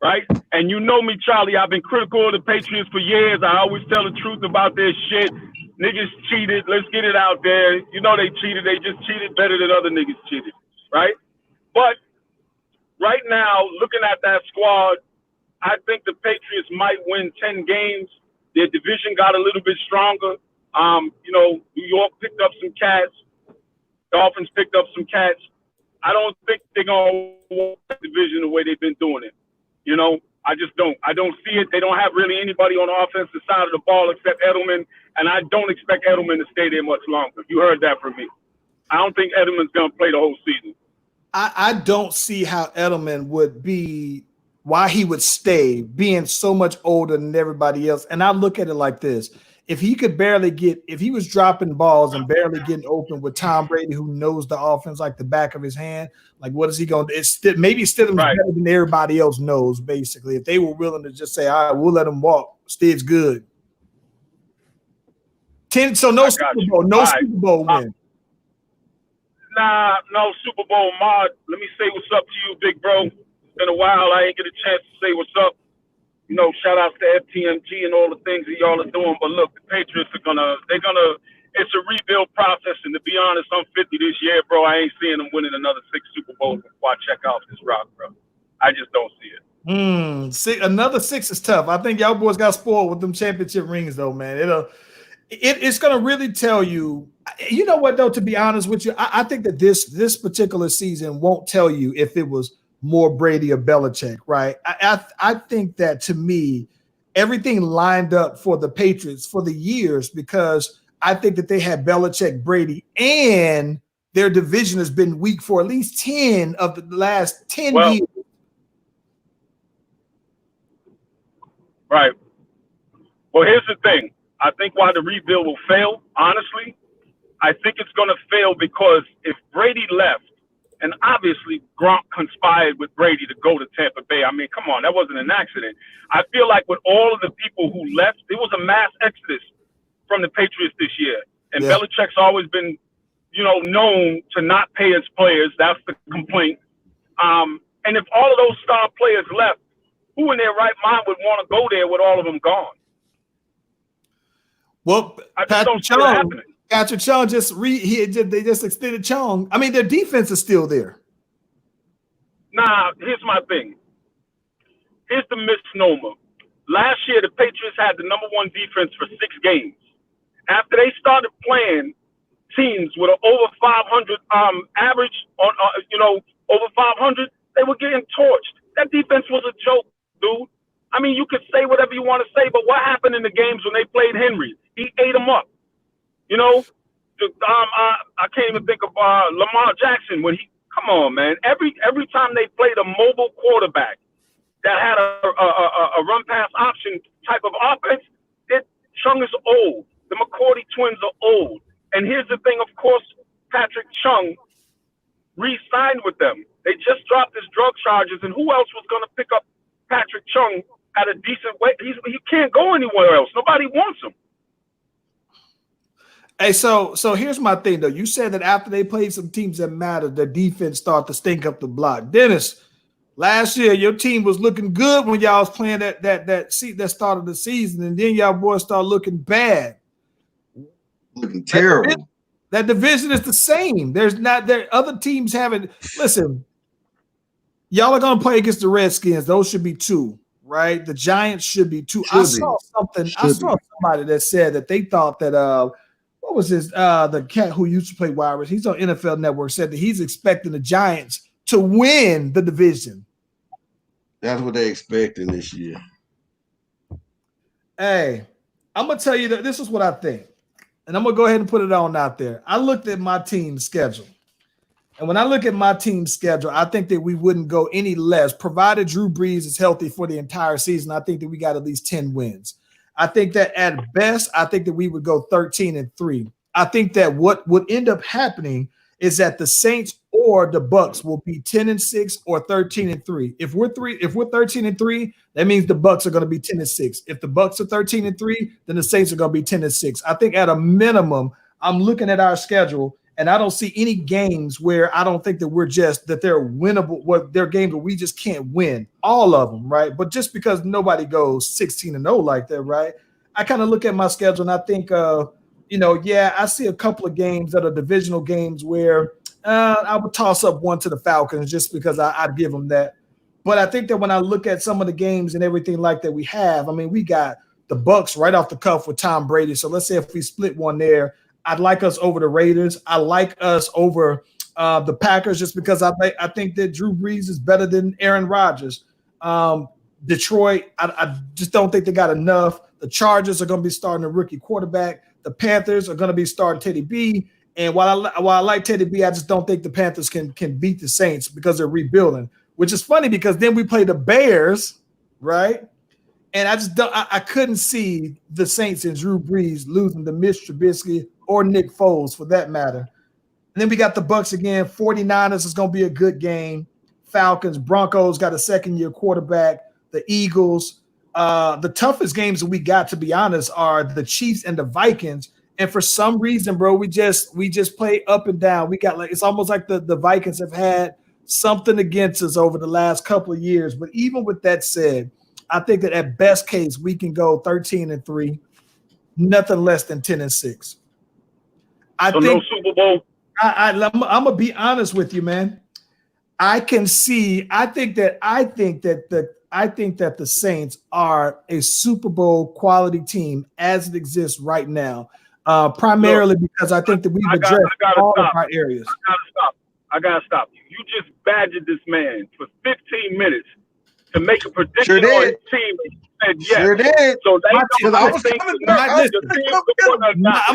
E: right? And you know me, Charlie. I've been critical of the Patriots for years. I always tell the truth about their shit. Niggas cheated. Let's get it out there. You know they cheated. They just cheated better than other niggas cheated, right? But right now, looking at that squad, I think the Patriots might win 10 games. Their division got a little bit stronger. You know, New York picked up some cats. Dolphins picked up some cats. I don't think they're going to win the division the way they've been doing it. You know, I just don't. I don't see it. They don't have really anybody on the offensive side of the ball except Edelman, and I don't expect Edelman to stay there much longer. You heard that from me. I don't think Edelman's going to play the whole season.
A: I don't see how Edelman would be, why he would stay, being so much older than everybody else. And I look at it like this. If he was dropping balls and barely getting open with Tom Brady, who knows the offense like the back of his hand, like what is he going to do? Maybe Stidham's better than everybody else knows, basically. If they were willing to just say, all right, we'll let him walk. Stid's good. So no Super Bowl, Super Bowl win.
E: Nah, no Super Bowl mod. Let me say what's up to you, big bro. It's been a while. I ain't get a chance to say what's up. You know, shout out to FTMG and all the things that y'all are doing. But look, the Patriots it's a rebuild process. And to be honest, I'm 50 this year, bro. I ain't seeing them winning another 6 Super Bowls before I check out this rock, bro. I just don't see it.
A: Another 6 is tough. I think y'all boys got spoiled with them championship rings, though, man. It's going to really tell you. You know what, though, to be honest with you, I think that this particular season won't tell you if it was more Brady or Belichick, right? I think that, to me, everything lined up for the Patriots for the years, because I think that they had Belichick, Brady, and their division has been weak for at least 10 of the last 10 years.
E: Right. Well, here's the thing. I think why the rebuild will fail, honestly, I think it's going to fail because if Brady left, and obviously Gronk conspired with Brady to go to Tampa Bay. I mean, come on, that wasn't an accident. I feel like with all of the people who left, there was a mass exodus from the Patriots this year. And Belichick's always been, known to not pay his players. That's the complaint. And if all of those star players left, who in their right mind would want to go there with all of them gone?
A: Well,
E: I just don't see it happening.
A: Patrick Chung they just extended Chung. I mean, their defense is still there.
E: Nah, here's my thing. Here's the misnomer. Last year, the Patriots had the number one defense for 6 games. After they started playing teams with an over 500 average on, over 500, they were getting torched. That defense was a joke, dude. I mean, you could say whatever you want to say, but what happened in the games when they played Henry? He ate them up. I can't even think of Lamar Jackson when come on, man. Every time they played a mobile quarterback that had a run pass option type of offense, Chung is old. The McCourty twins are old. And here's the thing, of course, Patrick Chung re-signed with them. They just dropped his drug charges, and who else was going to pick up Patrick Chung at a decent way? He can't go anywhere else. Nobody wants him.
A: Hey, so here's my thing, though. You said that after they played some teams that mattered, their defense started to stink up the block. Dennis, last year your team was looking good when y'all was playing that started the season, and then y'all boys start looking bad.
D: Looking terrible.
A: That division is the same. Other teams haven't. Listen, y'all are gonna play against the Redskins. Those should be 2, right? The Giants should be 2. I saw somebody that said that they thought that what was his the cat who used to play wide receiver? He's on NFL Network, said that he's expecting the Giants to win the division.
D: That's what they expecting this year.
A: Hey, I'm gonna tell you that this is what I think. And I'm going to go ahead and put it on out there. I looked at my team's schedule. And when I look at my team's schedule, I think that we wouldn't go any less, provided Drew Brees is healthy for the entire season. I think that we got at least 10 wins. I think that at best, I think that we would go 13-3. I think that what would end up happening is that the Saints or the Bucks will be 10-6 or 13-3. If we're 13-3, that means the Bucks are going to be 10-6. If the Bucks are 13-3, then the Saints are going to be 10-6. I think at a minimum, I'm looking at our schedule and I don't see any games where I don't think that they're winnable. What they're games where we just can't win all of them, right? But just because nobody goes 16-0 like that, right? I kind of look at my schedule and I think, I see a couple of games that are divisional games where I would toss up one to the Falcons just because I'd give them that. But I think that when I look at some of the games and everything like that we have, I mean, we got the Bucks right off the cuff with Tom Brady. So let's say if we split one there, I'd like us over the Raiders. I like us over the Packers just because I think that Drew Brees is better than Aaron Rodgers. Detroit, I just don't think they got enough. The Chargers are going to be starting a rookie quarterback. The Panthers are going to be starting Teddy B. And while I like Teddy B, I just don't think the Panthers can beat the Saints because they're rebuilding, which is funny because then we play the Bears, right? And I couldn't see the Saints and Drew Brees losing to Mitch Trubisky or Nick Foles for that matter. And then we got the Bucks again. 49ers is going to be a good game. Falcons, Broncos got a second-year quarterback. The Eagles. The toughest games that we got, to be honest, are the Chiefs and the Vikings. And for some reason, bro, we just play up and down. We got it's almost like the Vikings have had something against us over the last couple of years. But even with that said, I think that at best case we can go 13-3, nothing less than 10-6. I think
E: no Super Bowl.
A: I'm gonna be honest with you, man. I think that the Saints are a Super Bowl quality team as it exists right now. Primarily because I think that we've addressed all of our areas.
E: I gotta stop you. You just badgered this man for 15 minutes to make a prediction on his team. Said yes.
D: Sure did.
E: So
D: I'm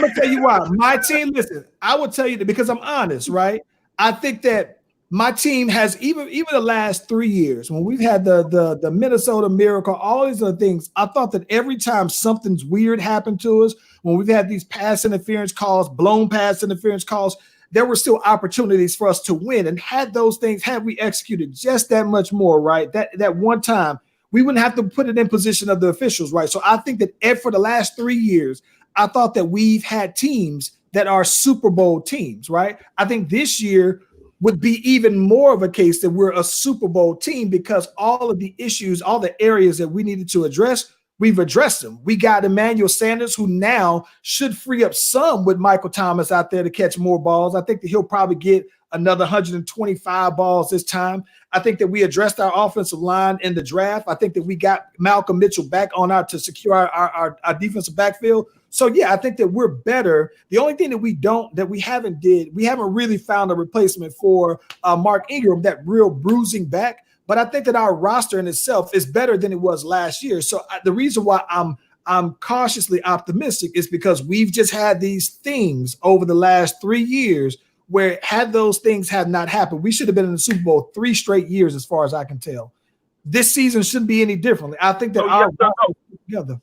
A: gonna tell you why. My team, listen, I will tell you that because I'm honest, right? I think that my team has even the last 3 years when we've had the Minnesota Miracle, all these other things. I thought that every time something's weird happened to us, when we've had these pass interference calls, blown pass interference calls, there were still opportunities for us to win. And had we executed just that much more, right, that one time, we wouldn't have to put it in position of the officials, right? So I think that for the last 3 years, I thought that we've had teams that are Super Bowl teams, right? I think this year would be even more of a case that we're a Super Bowl team because all of the issues, all the areas that we needed to address, we've addressed them. We got Emmanuel Sanders, who now should free up some with Michael Thomas out there to catch more balls. I think that he'll probably get another 125 balls this time. I think that we addressed our offensive line in the draft. I think that we got Malcolm Mitchell back on out to secure our defensive backfield. So yeah, I think that we're better. The only thing that we haven't really found a replacement for Mark Ingram, that real bruising back. But I think that our roster in itself is better than it was last year. So the reason why I'm cautiously optimistic is because we've just had these things over the last 3 years where had those things had not happened, we should have been in the Super Bowl 3 straight years, as far as I can tell. This season shouldn't be any differently. I think that together.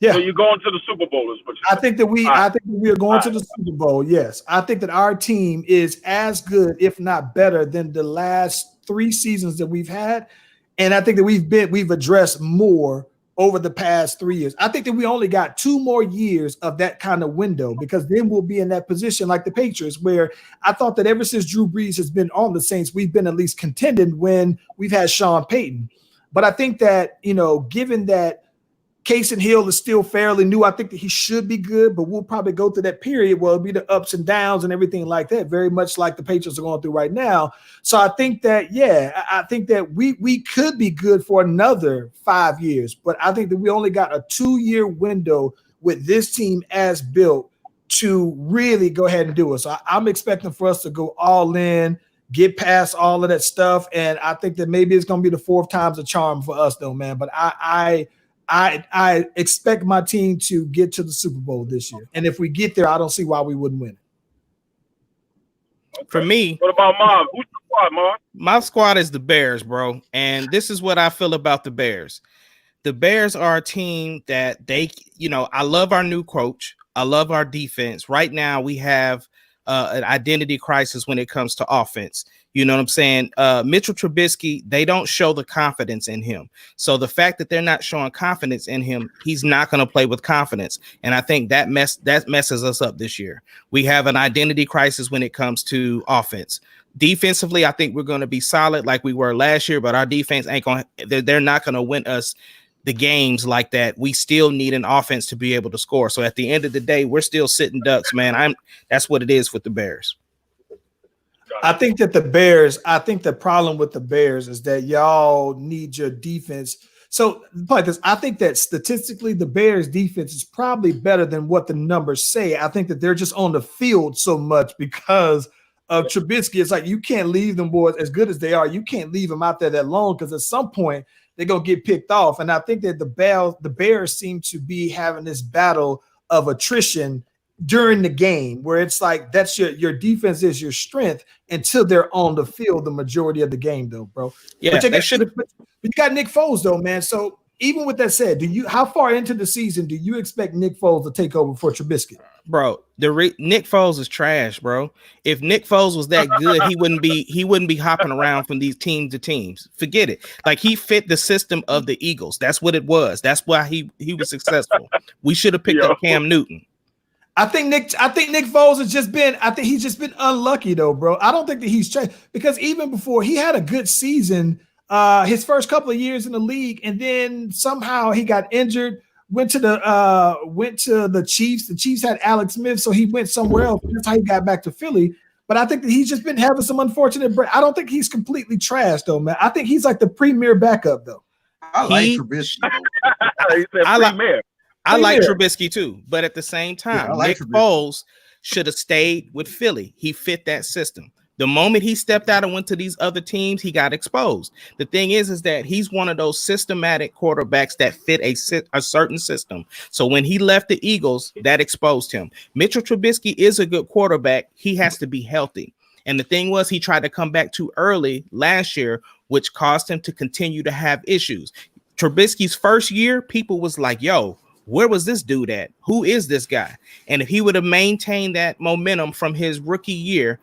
A: Yeah.
E: So you're going to the Super Bowl, is what you're saying.
A: I think that we are going to the Super Bowl. Yes. I think that our team is as good, if not better, than the last 3 seasons that we've had. And I think that we've addressed more over the past 3 years. I think that we only got 2 more years of that kind of window, because then we'll be in that position like the Patriots, where I thought that ever since Drew Brees has been on the Saints, we've been at least contending when we've had Sean Payton. But I think that, given that Casey Hill is still fairly new, I think that he should be good, but we'll probably go through that period where it'll be the ups and downs and everything like that, very much like the Patriots are going through right now. So I think that, I think that we could be good for another 5 years, but I think that we only got a 2-year window with this team as built to really go ahead and do it. So I'm expecting for us to go all in, get past all of that stuff, and I think that maybe it's going to be the 4th time's a charm for us, though, man. But I expect my team to get to the Super Bowl this year. And if we get there, I don't see why we wouldn't win it.
E: Okay.
B: For me,
E: what about Marv? Who's your squad, Marv?
B: My squad is the Bears, bro. And this is what I feel about the Bears. The Bears are a team that I love our new coach. I love our defense. Right now, we have an identity crisis when it comes to offense. You know what I'm saying? Mitchell Trubisky, they don't show the confidence in him. So the fact that they're not showing confidence in him, he's not going to play with confidence. And I think that messes us up this year. We have an identity crisis when it comes to offense. Defensively, I think we're going to be solid like we were last year, but our defense they're not going to win us the games like that. We still need an offense to be able to score. So at the end of the day, we're still sitting ducks, man. That's what it is with the Bears.
A: I think the problem with the Bears is that y'all need your defense. So I think that statistically the Bears defense is probably better than what the numbers say. I think that they're just on the field so much because of Trubisky. It's like you can't leave them boys, as good as they are. You can't leave them out there that long, because at some point they're going to get picked off. And I think that the Bears seem to be having this battle of attrition during the game, where it's like that's your defense is your strength until they're on the field the majority of the game, though, bro.
B: Yeah,
A: but you got Nick Foles, though, man. So even with that said, how far into the season do you expect Nick Foles to take over for Trubisky?
B: Bro, Nick Foles is trash, bro. If Nick Foles was that good, he wouldn't be hopping around from these teams to teams. Forget it. Like, he fit the system of the Eagles. That's what it was. That's why he was successful. We should have picked up Cam Newton.
A: I think Nick Foles he's just been unlucky, though, bro. I don't think that he's changed, because even before, he had a good season his first couple of years in the league, and then somehow he got injured, went to the Chiefs. The Chiefs had Alex Smith, so he went somewhere else. That's how he got back to Philly. But I think that he's just been having some unfortunate break. I don't think he's completely trash, though, man. I think he's like the premier backup, though.
D: I like Trubisky.
B: I like Trubisky too, but at the same time, Nick Foles should have stayed with Philly. He fit that system. The moment he stepped out and went to these other teams, he got exposed. The thing is that he's one of those systematic quarterbacks that fit a certain system. So when he left the Eagles, that exposed him. Mitchell Trubisky is a good quarterback. He has to be healthy. And the thing was, he tried to come back too early last year, which caused him to continue to have issues. Trubisky's first year, people was like, yo, where was this dude at? Who is this guy? And if he would have maintained that momentum from his rookie year,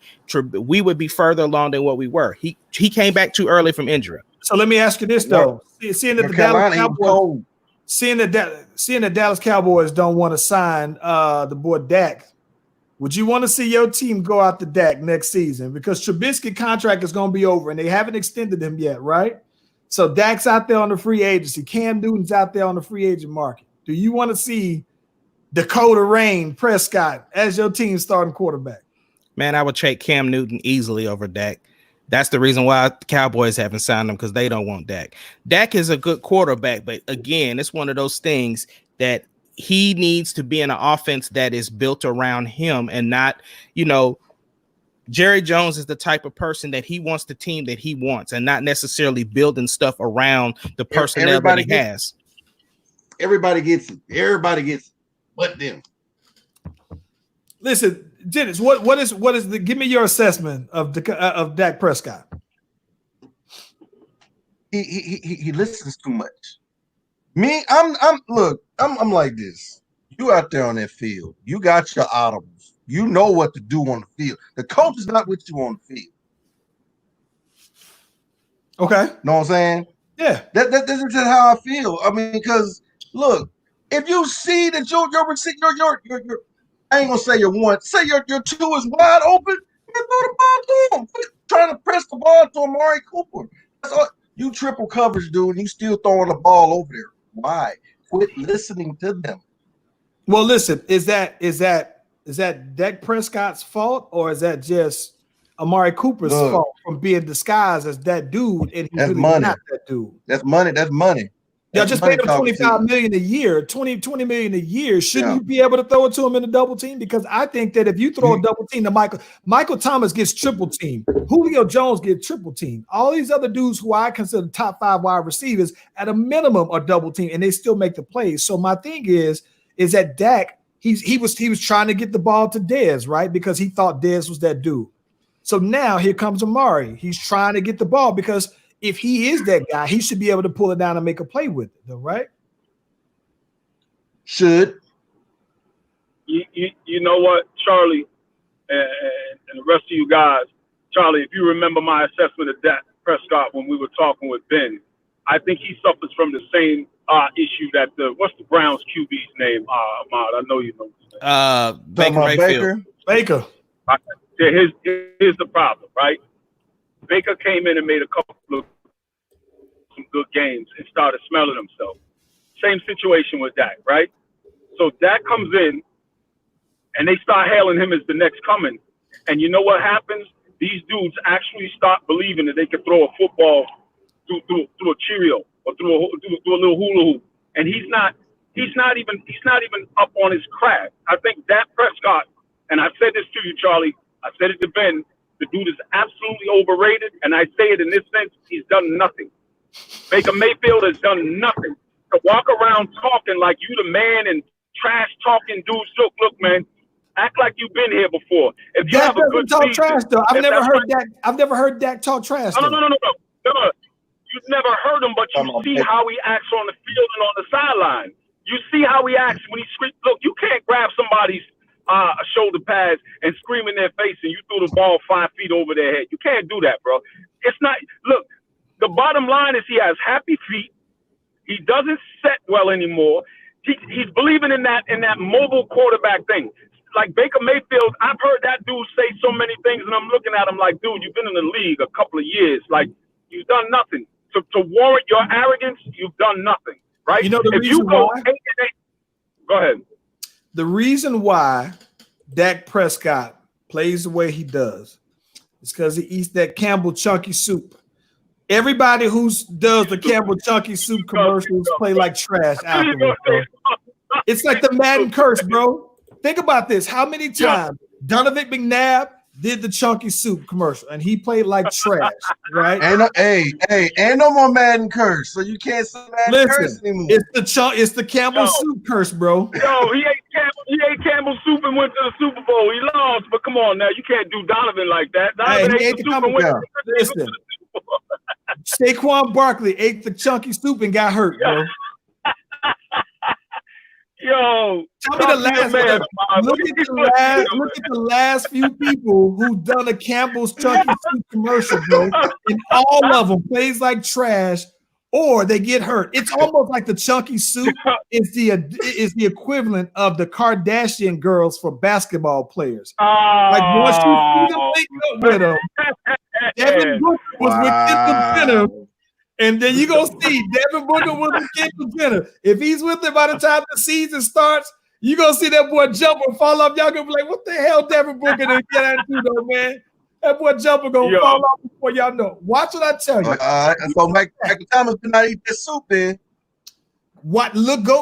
B: we would be further along than what we were. He came back too early from injury.
A: So let me ask you this though: seeing that the Dallas Cowboys, seeing the Dallas Cowboys don't want to sign the boy Dak, would you want to see your team go out to Dak next season? Because Trubisky contract is going to be over, and they haven't extended him yet, right? So Dak's out there on the free agency. Cam Newton's out there on the free agent market. Do you want to see Dakota Rain Prescott as your team starting quarterback?
B: Man, I would take Cam Newton easily over Dak. That's the reason why the Cowboys haven't signed him, because they don't want Dak. Dak is a good quarterback, but again, it's one of those things that he needs to be in an offense that is built around him and not, Jerry Jones is the type of person that he wants the team that he wants and not necessarily building stuff around the personnel that he has.
D: Everybody gets it. Everybody gets it. But them.
A: Listen, Dennis, what is the? Give me your assessment of Dak Prescott.
D: He listens too much. Me, I'm like this. You out there on that field, you got your audibles. You know what to do on the field. The coach is not with you on the field.
A: Okay,
D: know what I'm saying?
A: Yeah.
D: This is just how I feel. I mean, because look, if you see that your I ain't gonna say your one, say your two is wide open, you throw the ball to him. Quit trying to press the ball to Amari Cooper. That's all. You triple coverage, dude, and you still throwing the ball over there. Why? Quit listening to them.
A: Well, listen, is that Dak Prescott's fault, or is that just Amari Cooper's fault from being disguised as that dude and he's really not that dude?
D: That's money. That's money.
A: Y'all just paid him $25 million a year, $20 million a year. Shouldn't you be able to throw it to him in a double team? Because I think that if you throw a double team to Michael Thomas gets triple team. Julio Jones gets triple team. All these other dudes who I consider top 5 wide receivers at a minimum are double team, and they still make the plays. So my thing is that Dak, he was trying to get the ball to Dez, right? Because he thought Dez was that dude. So now here comes Amari. He's trying to get the ball because if he is that guy, he should be able to pull it down and make a play with it, though, right?
D: Should.
E: You know what, Charlie, and the rest of you guys, Charlie, if you remember my assessment of Dak Prescott when we were talking with Ben, I think he suffers from the same issue that what's the Browns QB's name? Ahmad, I know you know his
B: name.
A: Baker.
E: Here's the problem, right? Baker came in and made a couple of some good games and started smelling himself. Same situation with Dak, right? So Dak comes in and they start hailing him as the next coming. And you know what happens? These dudes actually start believing that they can throw a football through a Cheerio or through a little hula hoop. And he's not even up on his craft. I think Dak Prescott, and I said this to you, Charlie, I said it to Ben, the dude is absolutely overrated, and I say it in this sense, he's done nothing. Baker Mayfield has done nothing. To walk around talking like you the man and trash talking dudes, look, man, act like you've been here before. If you
A: Dak
E: have a good
A: talk
E: season,
A: trash though. I've never heard Dak talk trash.
E: No. You've never heard him, but you see how he acts on the field and on the sideline. You see how he acts when he screams. Look, you can't grab somebody's shoulder pads and scream in their face and you threw the ball 5 feet over their head. You can't do that, bro. It's not. Look, the bottom line is he has happy feet. He doesn't set well anymore. He's believing in that mobile quarterback thing. Like Baker Mayfield, I've heard that dude say so many things, and I'm looking at him like, dude, you've been in the league a couple of years. Like, you've done nothing. To warrant your arrogance, you've done nothing, right?
A: You know the
E: if
A: reason
E: you go
A: why?
E: 8-8, go ahead.
A: The reason why Dak Prescott plays the way he does is because he eats that Campbell Chunky soup. Everybody who does the Campbell Chunky soup commercials play like trash afterwards, bro. It's like the Madden curse, bro. Think about this. How many times Donovan McNabb did the Chunky soup commercial and he played like trash, right?
D: Ain't no more Madden curse, so you can't say Madden curse anymore.
A: It's the Campbell soup curse, bro.
E: Yo, he ate Campbell soup and went to the Super Bowl. He lost, but come on now, you can't do Donovan like that. Donovan ate the soup and went to the Super Bowl.
A: Saquon Barkley ate the Chunky soup and got hurt, bro.
E: Yo,
A: Tell me the last
E: man.
A: look at the last few people who done a Campbell's Chunky Soup commercial, bro. And all of them plays like trash or they get hurt. It's almost like the Chunky Soup is the equivalent of the Kardashian girls for basketball players. Like once you see them link up with them, Devin Booker was with Kendall Jenner. And then you gonna see Devin Booker was with Kendall Jenner. If he's with him by the time the season starts, you gonna see that boy Jumper fall off. Y'all gonna be like, "What the hell, Devin Booker didn't get out of though, man?" That boy Jumper gonna fall off before y'all know. Watch what I tell you.
D: So Michael Thomas did not eat this soup, then.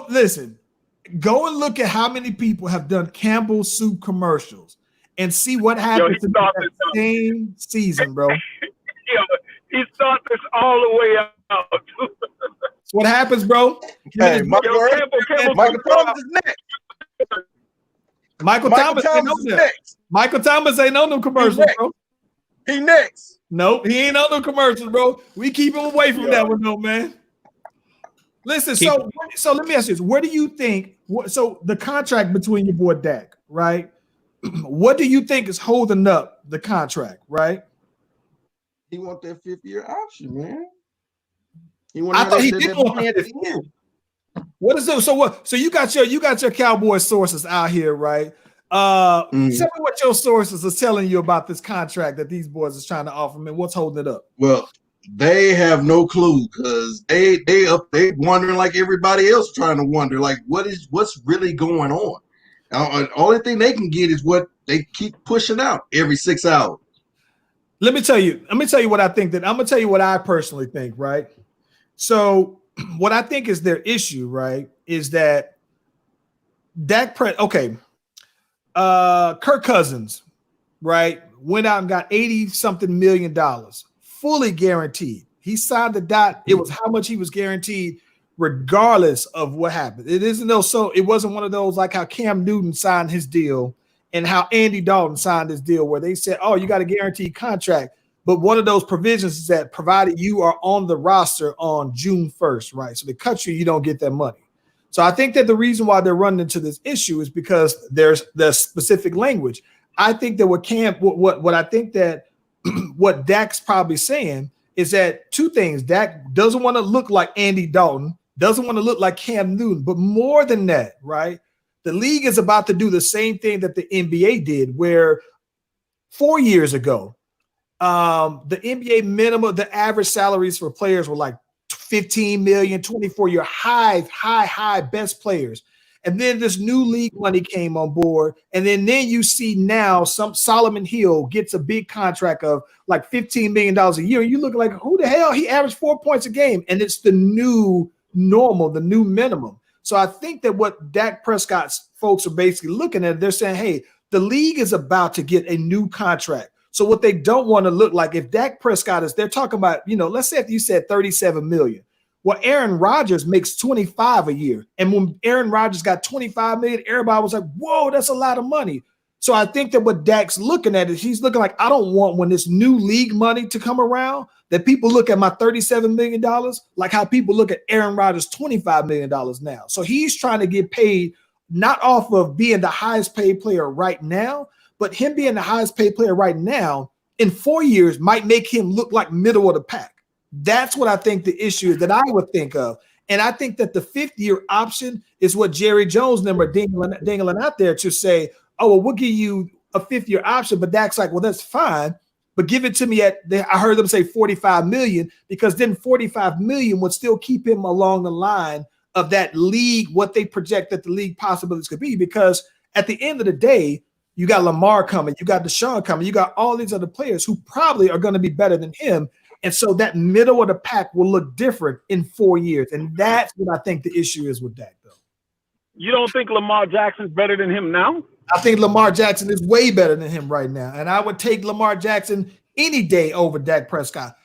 A: Listen. Go and look at how many people have done Campbell's Soup commercials and see what happens in that same season, bro.
E: He started this all the way out.
A: What happens, bro?
D: Hey, Michael Thomas is next.
A: Michael Thomas is next. Michael Thomas ain't on them commercials, bro.
D: He next.
A: Nope, he ain't on them commercials, bro. We keep him away from that one, though, man. Listen, so let me ask you this. Where do you think, so the contract between your boy Dak, right? What do you think is holding up the contract, right?
D: He want that 5th-year option, man.
A: I thought he did want that. What is it? So what? So you got your Cowboy sources out here, right? Tell me what your sources are telling you about this contract that these boys is trying to offer me. What's holding it up?
D: Well, they have no clue because they wondering like everybody else trying to wonder, like what's really going on. The only thing they can get is what they keep pushing out every 6 hours.
A: Let me tell you what I think. I'm gonna tell you what I personally think, right? So what I think is their issue, right, is that Kirk Cousins, right, went out and got $80-something million, fully guaranteed. He signed the dot. It was how much he was guaranteed, regardless of what happened. It wasn't one of those like how Cam Newton signed his deal and how Andy Dalton signed this deal where they said, oh, you got a guaranteed contract. But one of those provisions is that provided you are on the roster on June 1st, right? So they cut you don't get that money. So I think that the reason why they're running into this issue is because there's the specific language. I think that what Dak's probably saying is that two things. Dak doesn't want to look like Andy Dalton, doesn't want to look like Cam Newton, but more than that, right? The league is about to do the same thing that the NBA did, where 4 years ago, the NBA minimum, the average salaries for players were like 15 million, 24 year high best players. And then this new league money came on board. And then you see now some Solomon Hill gets a big contract of like $15 million a year. And you look like, who the hell? He averaged 4 points a game. And it's the new normal, the new minimum. So I think that what Dak Prescott's folks are basically looking at, they're saying, hey, the league is about to get a new contract. So what they don't want to look like, if Dak Prescott they're talking about, let's say if you said 37 million. Well, Aaron Rodgers makes 25 a year. And when Aaron Rodgers got 25 million, everybody was like, whoa, that's a lot of money. So I think that what Dak's looking at is he's looking like, I don't want when this new league money to come around, that people look at my $37 million like how people look at Aaron Rodgers' $25 million now. So he's trying to get paid not off of being the highest paid player right now, but him being the highest paid player right now in 4 years might make him look like middle of the pack. That's what I think the issue is that I would think of. And I think that the 5th-year option is what Jerry Jones number dangling out there to say, oh, well, we'll give you a 5th-year option. But Dak's like, well, that's fine. But give it to me I heard them say 45 million, because then 45 million would still keep him along the line of that league, what they project that the league possibilities could be. Because at the end of the day, you got Lamar coming, you got Deshaun coming, you got all these other players who probably are going to be better than him. And so that middle of the pack will look different in 4 years. And that's what I think the issue is with Dak, though.
E: You don't think Lamar Jackson's better than him now?
A: I think Lamar Jackson is way better than him right now. And I would take Lamar Jackson any day over Dak Prescott.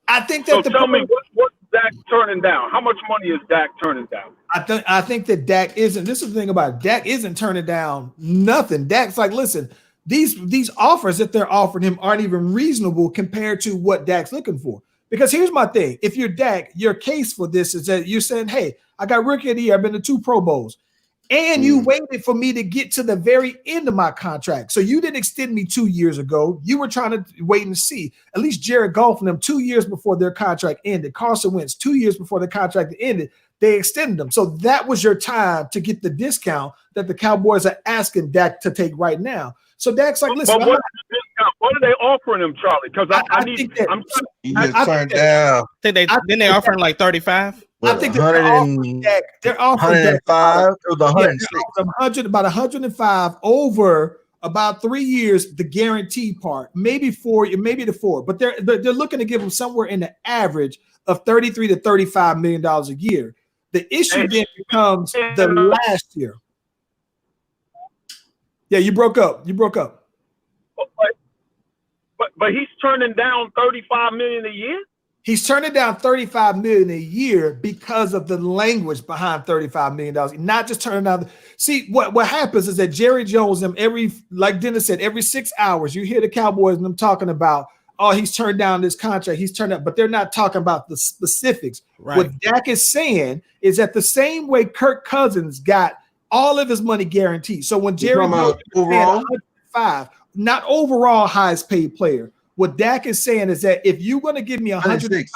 A: I think that
E: tell me what's Dak turning down? How much money is Dak turning down?
A: I think that Dak isn't. This is the thing about it. Dak isn't turning down nothing. Dak's like, listen, these offers that they're offering him aren't even reasonable compared to what Dak's looking for. Because here's my thing. If you're Dak, your case for this is that you're saying, hey, I got rookie of the year. I've been to 2 Pro Bowls. And you waited for me to get to the very end of my contract. So you didn't extend me 2 years ago. You were trying to wait and see. At least Jared Goff and them 2 years before their contract ended. Carson Wentz 2 years before the contract ended. They extended them. So that was your time to get the discount that the Cowboys are asking Dak to take right now. So Dak's like, listen.
E: But what are they offering him, Charlie? Because I need.
D: You just turned down.
B: They offering like 35.
A: I think they're offering Dak. They're offering
D: 105. It was 106.
A: About 105 over about 3 years. The guarantee part, maybe 4, maybe the 4, but they're looking to give him somewhere in the average of $33 to $35 million a year. The issue then becomes the last year. Yeah, you broke up.
E: But he's turning down $35 million a year.
A: He's turning down $35 million a year because of the language behind $35 million. Not just turning down. See, what happens is that Jerry Jones, like Dennis said, every 6 hours, you hear the Cowboys and them talking about, oh, he's turned down this contract. He's turned up, but they're not talking about the specifics. Right. What Dak is saying is that the same way Kirk Cousins got all of his money guaranteed. So when Jerry Jones overall 105, not overall highest paid player. What Dak is saying is that if you're going to give me 106,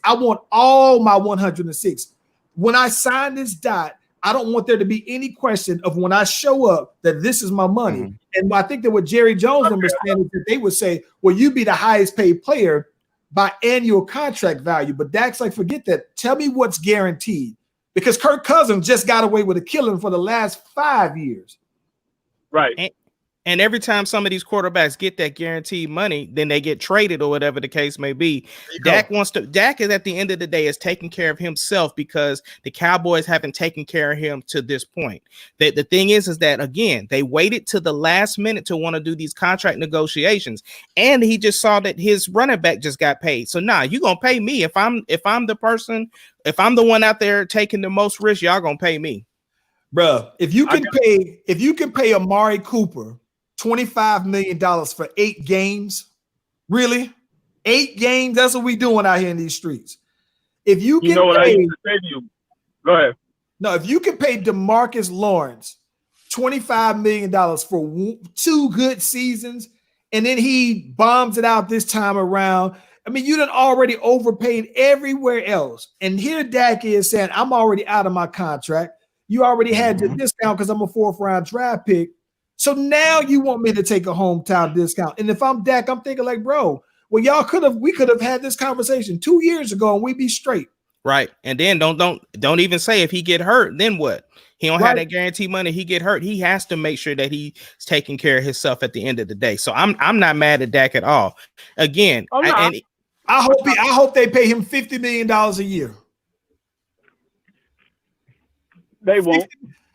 A: I want all my 106. When I sign this dot, I don't want there to be any question of when I show up that this is my money. Mm-hmm. And I think that what Jerry Jones understands is that they would say, well, you be the highest paid player by annual contract value. But Dak's like, forget that. Tell me what's guaranteed. Because Kirk Cousins just got away with a killing for the last 5 years.
E: Right.
B: And every time some of these quarterbacks get that guaranteed money, then they get traded or whatever the case may be. Dak is at the end of the day is taking care of himself because the Cowboys haven't taken care of him to this point. The thing is that, again, they waited to the last minute to want to do these contract negotiations. And he just saw that his running back just got paid. So you're going to pay me. If I'm the person, if I'm the one out there taking the most risk, y'all going to pay me.
A: Bruh, if you can pay Amari Cooper $25 million for 8 games. Really? 8 games? That's what we doing out here in these streets. If you can
E: what I used to say to you. Go ahead.
A: No, if you can pay DeMarcus Lawrence $25 million for 2 good seasons, and then he bombs it out this time around. I mean, you done already overpaid everywhere else. And here Dak is saying, I'm already out of my contract. You already had your discount because I'm a 4th round draft pick. So now you want me to take a hometown discount. And if I'm Dak, I'm thinking like, bro, well, we could have had this conversation 2 years ago and we'd be straight.
B: Right. And then don't even say if he get hurt, then what? He don't have that guaranteed money. He get hurt. He has to make sure that he's taking care of himself at the end of the day. So I'm not mad at Dak at all. Again,
A: I hope they pay him $50 million a year.
E: They won't.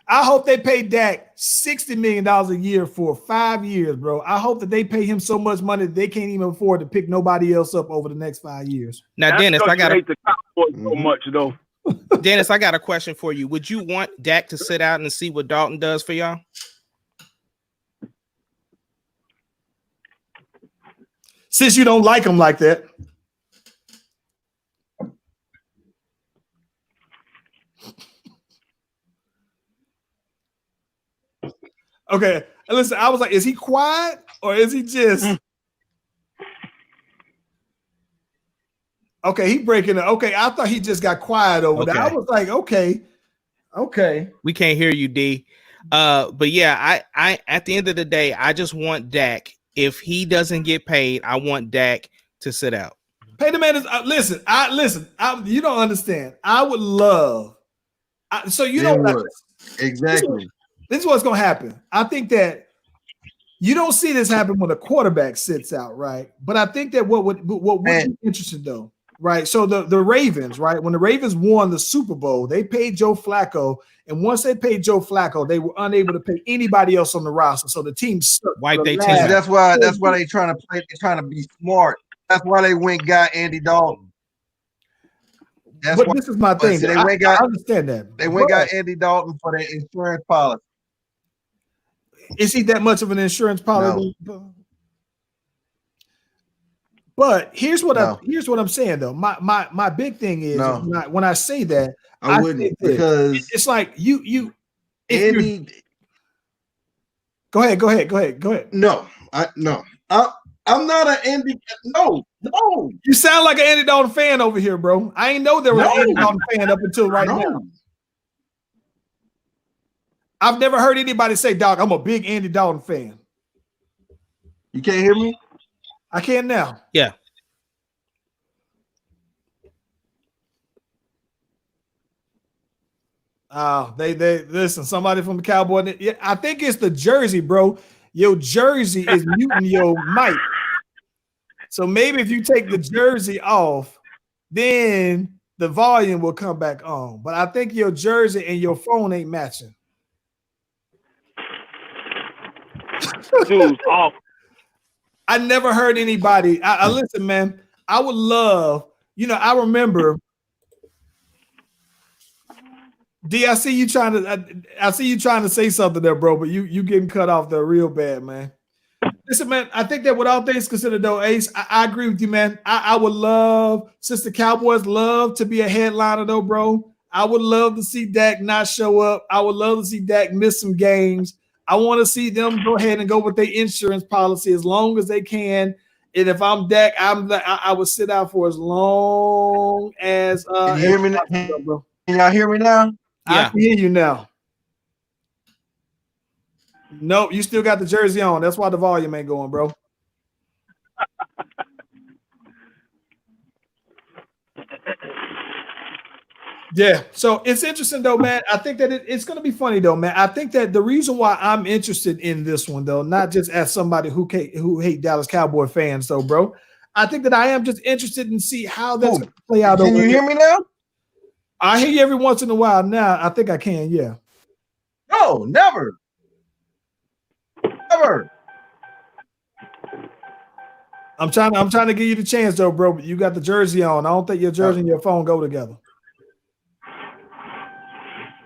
A: I hope they pay Dak $60 million a year for 5 years, bro. I hope that they pay him so much money that they can't even afford to pick nobody else up over the next 5 years.
B: Now,
E: that's
B: Dennis, I got
E: hate the Cowboys so much, though.
B: Dennis, I got a question for you. Would you want Dak to sit out and see what Dalton does for y'all?
A: Since you don't like him like that. Okay, listen, I was like, is he quiet or is he just okay? He breaking it. Okay, I thought he just got quiet over there. I was like, okay.
B: We can't hear you, D. But yeah, I at the end of the day, I just want Dak. If he doesn't get paid, I want Dak to sit out.
A: Pay the man. Listen. You don't understand. I would love. So you know what?
D: Exactly.
A: This is what's going to happen. I think that you don't see this happen when a quarterback sits out, right? But I think that what would be interesting though, right? So the Ravens, right? When the Ravens won the Super Bowl, they paid Joe Flacco, and once they paid Joe Flacco, they were unable to pay anybody else on the roster. So the team
B: wiped their team.
D: That's why they trying to play. They're trying to be smart. That's why they went got Andy Dalton.
A: But this is my thing. I understand that.
D: They went got Andy Dalton for their insurance policy.
A: Is he that much of an insurance policy? No. But here's what
D: No.
A: I'm saying though. My big thing is
D: No.
A: when I say that,
D: I
A: say
D: wouldn't
A: this.
D: because
A: It's like you if you're
D: Andy.
A: go ahead.
D: No, I'm not an Andy. No.
A: You sound like an Andy Dalton fan over here, bro. I ain't know there was an Andy Dalton fan up until right now. I've never heard anybody say, "Dog, I'm a big Andy Dalton fan."
D: You can't hear me?
A: I can now.
B: Yeah.
A: They listen. Somebody from the Cowboy. Yeah, I think it's the jersey, bro. Your jersey is muting your mic. So maybe if you take the jersey off, then the volume will come back on. But I think your jersey and your phone ain't matching.
E: Dude's off.
A: I never heard anybody. I listen, man. I would love, I remember. D, I see you trying to say something there, bro, but you getting cut off there real bad, man. Listen, man, I think that with all things considered, though, Ace, I agree with you, man. I would love, since the Cowboys love to be a headliner, though, bro, I would love to see Dak not show up. I would love to see Dak miss some games. I want to see them go ahead and go with their insurance policy as long as they can. And if I'm Dak, I would sit out for as long as
D: Can you hear me now?
A: Bro.
D: Can y'all hear me now?
A: I can hear you now. Nope, you still got the jersey on. That's why the volume ain't going, bro. Yeah, so it's interesting though, man. I think that it's going to be funny though, man. I think that the reason why I'm interested in this one though, not just as somebody who hate Dallas Cowboy fans though, bro. I think that I am just interested in see how that's going to play out.
D: Can you hear me now?
A: I hear you every once in a while now. I think I can, yeah.
D: No, never. Never.
A: I'm trying to give you the chance though, bro. But you got the jersey on. I don't think your jersey and your phone go together.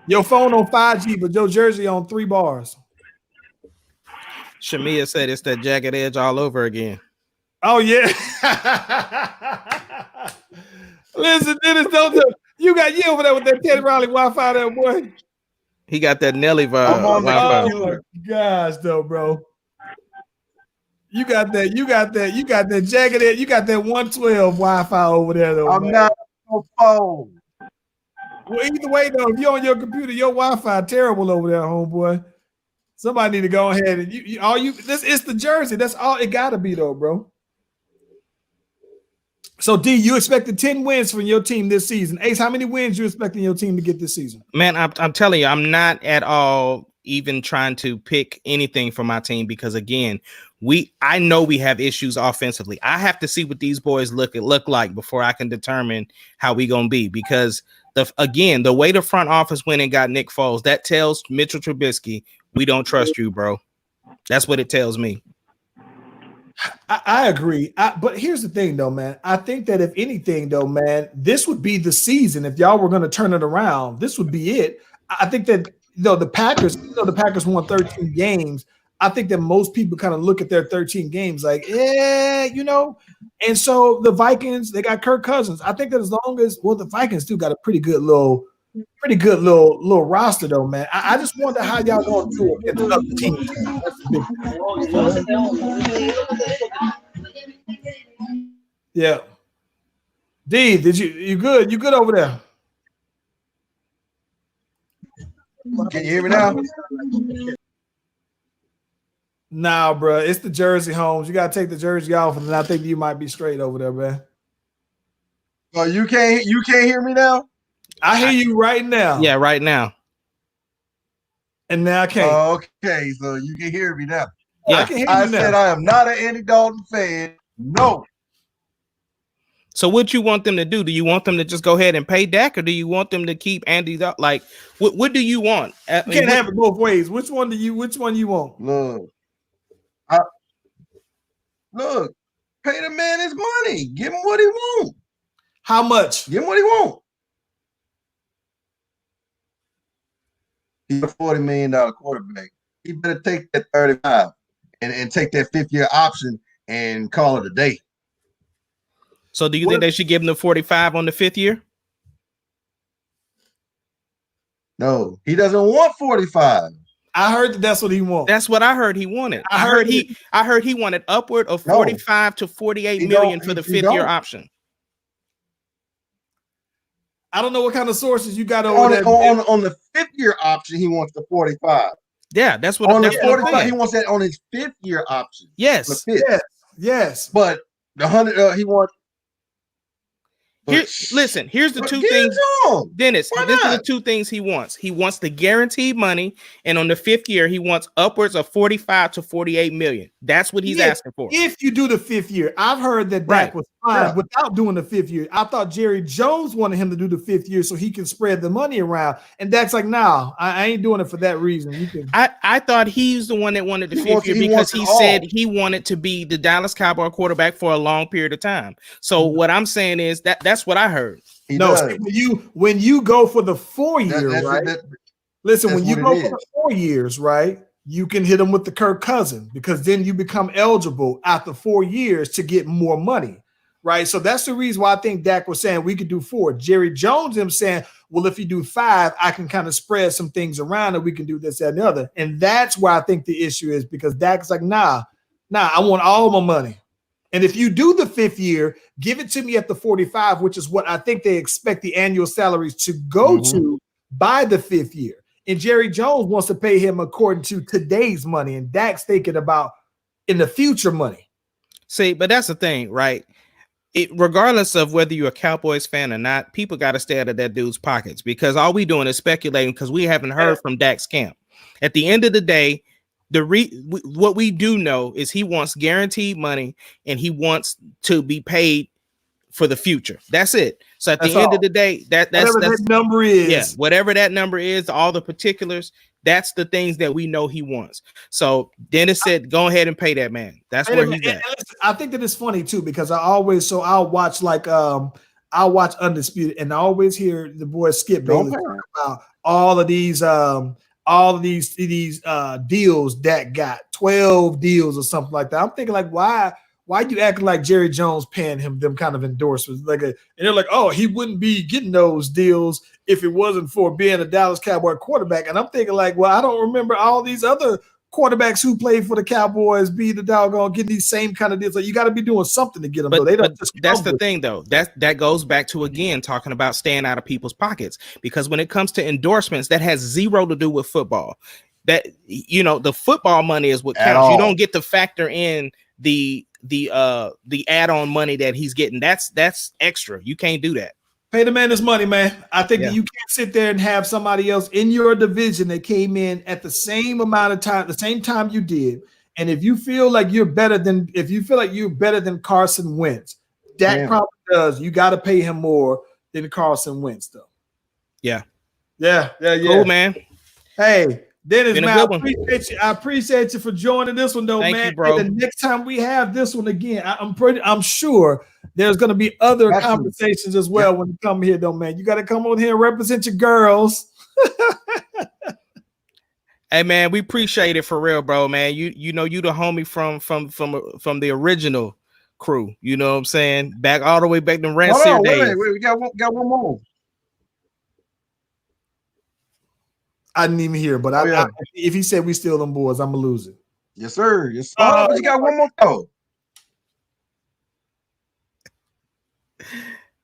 A: Your phone on 5G, but your jersey on 3 bars.
B: Shamia said it's that jagged edge all over again.
A: Oh yeah. Listen, Dennis, you over there with that Teddy Riley Wi-Fi there, boy.
B: He got that Nelly vibe.
A: Oh my gosh, though, bro. You got that jagged edge, you got that 112 Wi-Fi over there, though.
D: I'm not on phone.
A: Well, either way, though, if you're on your computer, your Wi-Fi terrible over there, homeboy. Somebody need to go ahead and it's the jersey. That's all it gotta be, though, bro. So, D, you expected 10 wins from your team this season. Ace, how many wins you expecting your team to get this season?
B: Man, I'm telling you, I'm not at all even trying to pick anything for my team because, again, I know we have issues offensively. I have to see what these boys look like before I can determine how we gonna be. Because the way the front office went and got Nick Foles, that tells Mitchell Trubisky we don't trust you, bro. That's what it tells me.
A: I agree. But here's the thing, though, man. I think that if anything, though, man, this would be the season. If y'all were going to turn it around, this would be it. I think that the Packers won 13 games. I think that most people kind of look at their 13 games like, And so the Vikings, they got Kirk Cousins. I think that as long as the Vikings do got a pretty good little roster, though, man. I just wonder how y'all going to do it against other teams. That's the big thing. Yeah. D, you good? You good over there?
D: Can you hear me now?
A: Nah, bro. It's the jersey, Holmes. You gotta take the jersey off, and then I think you might be straight over there, man.
D: Oh, you can't hear me now?
A: I hear you right now.
B: Yeah, right now.
A: And now I can't.
D: Okay, so you can hear me now.
A: Yeah, I can hear you
D: I
A: now.
D: said I am not an Andy Dalton fan. No.
B: So what you want them to do? Do you want them to just go ahead and pay Dak, or do you want them to keep Andy? Like, what do you want?
A: You can't have it both ways. Which one you want?
D: Look, pay the man his money. Give him what he wants.
A: How much?
D: Give him what he wants. He's a $40 million quarterback. He better take that 35 and take that 5th-year option and call it a day.
B: So do you think they should give him the 45 on the 5th year?
D: No, he doesn't want 45.
A: I heard that's what he wants.
B: That's what I heard he wanted. I heard he wanted upward of 45 to 48 million for the 5th year option.
A: I don't know what kind of sources you got over there.
D: On the 5th year option, he wants the 45.
B: Yeah, that's what
D: on the 45. He wants that on his 5th year option.
B: Yes.
A: Yes.
D: But the 100 he wants.
B: Listen, here's the two things, Dennis. This is the two things he wants. He wants the guaranteed money, and on the 5th year, he wants upwards of 45 to 48 million. That's what he's asking for.
A: If you do the 5th year, I've heard that Dak was fine without doing the 5th year. I thought Jerry Jones wanted him to do the 5th year so he can spread the money around, and Dak's like, "No, I ain't doing it for that reason." You can.
B: I thought he's the one that wanted the 5th year because he said he wanted to be the Dallas Cowboy quarterback for a long period of time. So what I'm saying is that's what I heard.
A: When you go for the 4 year, right? Listen, when you go for the 4 years, right? You can hit them with the Kirk Cousins because then you become eligible after 4 years to get more money, right? So that's the reason why I think Dak was saying we could do 4. Jerry Jones him saying, well, if you do 5, I can kind of spread some things around and we can do this, that, and the other. And that's why I think the issue is because Dak's like, nah, I want all my money. And if you do the 5th year, give it to me at the 45, which is what I think they expect the annual salaries to go to by the 5th year. And Jerry Jones wants to pay him according to today's money, and Dak's thinking about in the future money.
B: See, but that's the thing, right? Regardless of whether you're a Cowboys fan or not, people got to stay out of that dude's pockets because all we doing is speculating because we haven't heard from Dak's camp. At the end of the day, what we do know is he wants guaranteed money and he wants to be paid for the future. That's it. So at the end of the day, that's
A: that number is.
B: Yeah, whatever that number is, all the particulars, that's the things that we know he wants. So Dennis said, go ahead and pay that man. That's where he's at.
A: I think that it's funny too, because I'll watch I'll watch Undisputed and I always hear the boy Skip Bayless talk about all of these deals that got 12 deals or something like that. I'm thinking like, why you acting like Jerry Jones paying him them kind of endorsements? And they're like, oh, he wouldn't be getting those deals if it wasn't for being a Dallas Cowboy quarterback. And I'm thinking like, well, I don't remember all these other quarterbacks who played for the Cowboys be the doggone getting these same kind of deals. So you got to be doing something to get them.
B: But that's the thing, though. That goes back to, again, talking about staying out of people's pockets. Because when it comes to endorsements, that has zero to do with football. That, the football money is what counts. You don't get to factor in the add-on money that he's getting. That's extra. You can't do that.
A: Pay the man his money, man. I think that you can't sit there and have somebody else in your division that came in at the same amount of time, the same time you did. And if you feel like you're better than Carson Wentz, Dak probably does. You got to pay him more than Carson Wentz, though.
B: Yeah.
A: Cool,
B: man.
A: Hey, Dennis, man, I appreciate you for joining this one, though, man.
B: Thank you, bro.
A: And the next time we have this one again, I'm sure there's going to be other conversations as well when you come here, though, man. You got to come on here and represent your girls.
B: Hey, man, we appreciate it for real, bro, man. You know you the homie from the original crew. You know what I'm saying? Back all the way back to Rancid days.
D: Wait, we got one more.
A: I didn't even hear, but if he said we still on boards, I'm gonna lose it.
D: Yes, sir. Yes, sir. But you got one more though.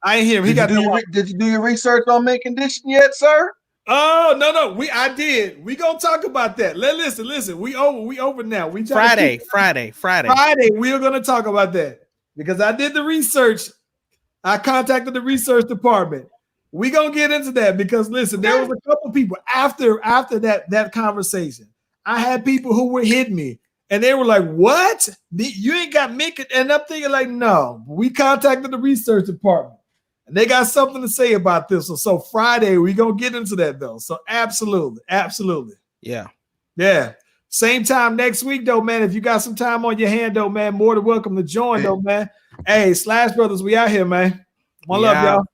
A: I ain't hear him.
D: Did you do your research on mint condition yet, sir?
A: Oh no. I did. We gonna talk about that. Listen. We over now.
B: Friday.
A: We're gonna talk about that because I did the research. I contacted the research department. We gonna get into that because listen, there was a couple people after that conversation. I had people who were hitting me and they were like, "What? You ain't got Mick?" And I'm thinking like, "No." We contacted the research department and they got something to say about this. So Friday we gonna get into that though. So absolutely. Yeah. Same time next week though, man. If you got some time on your hand though, man, more than welcome to join though, man. Hey, Slash Brothers, we out here, man. One love, y'all.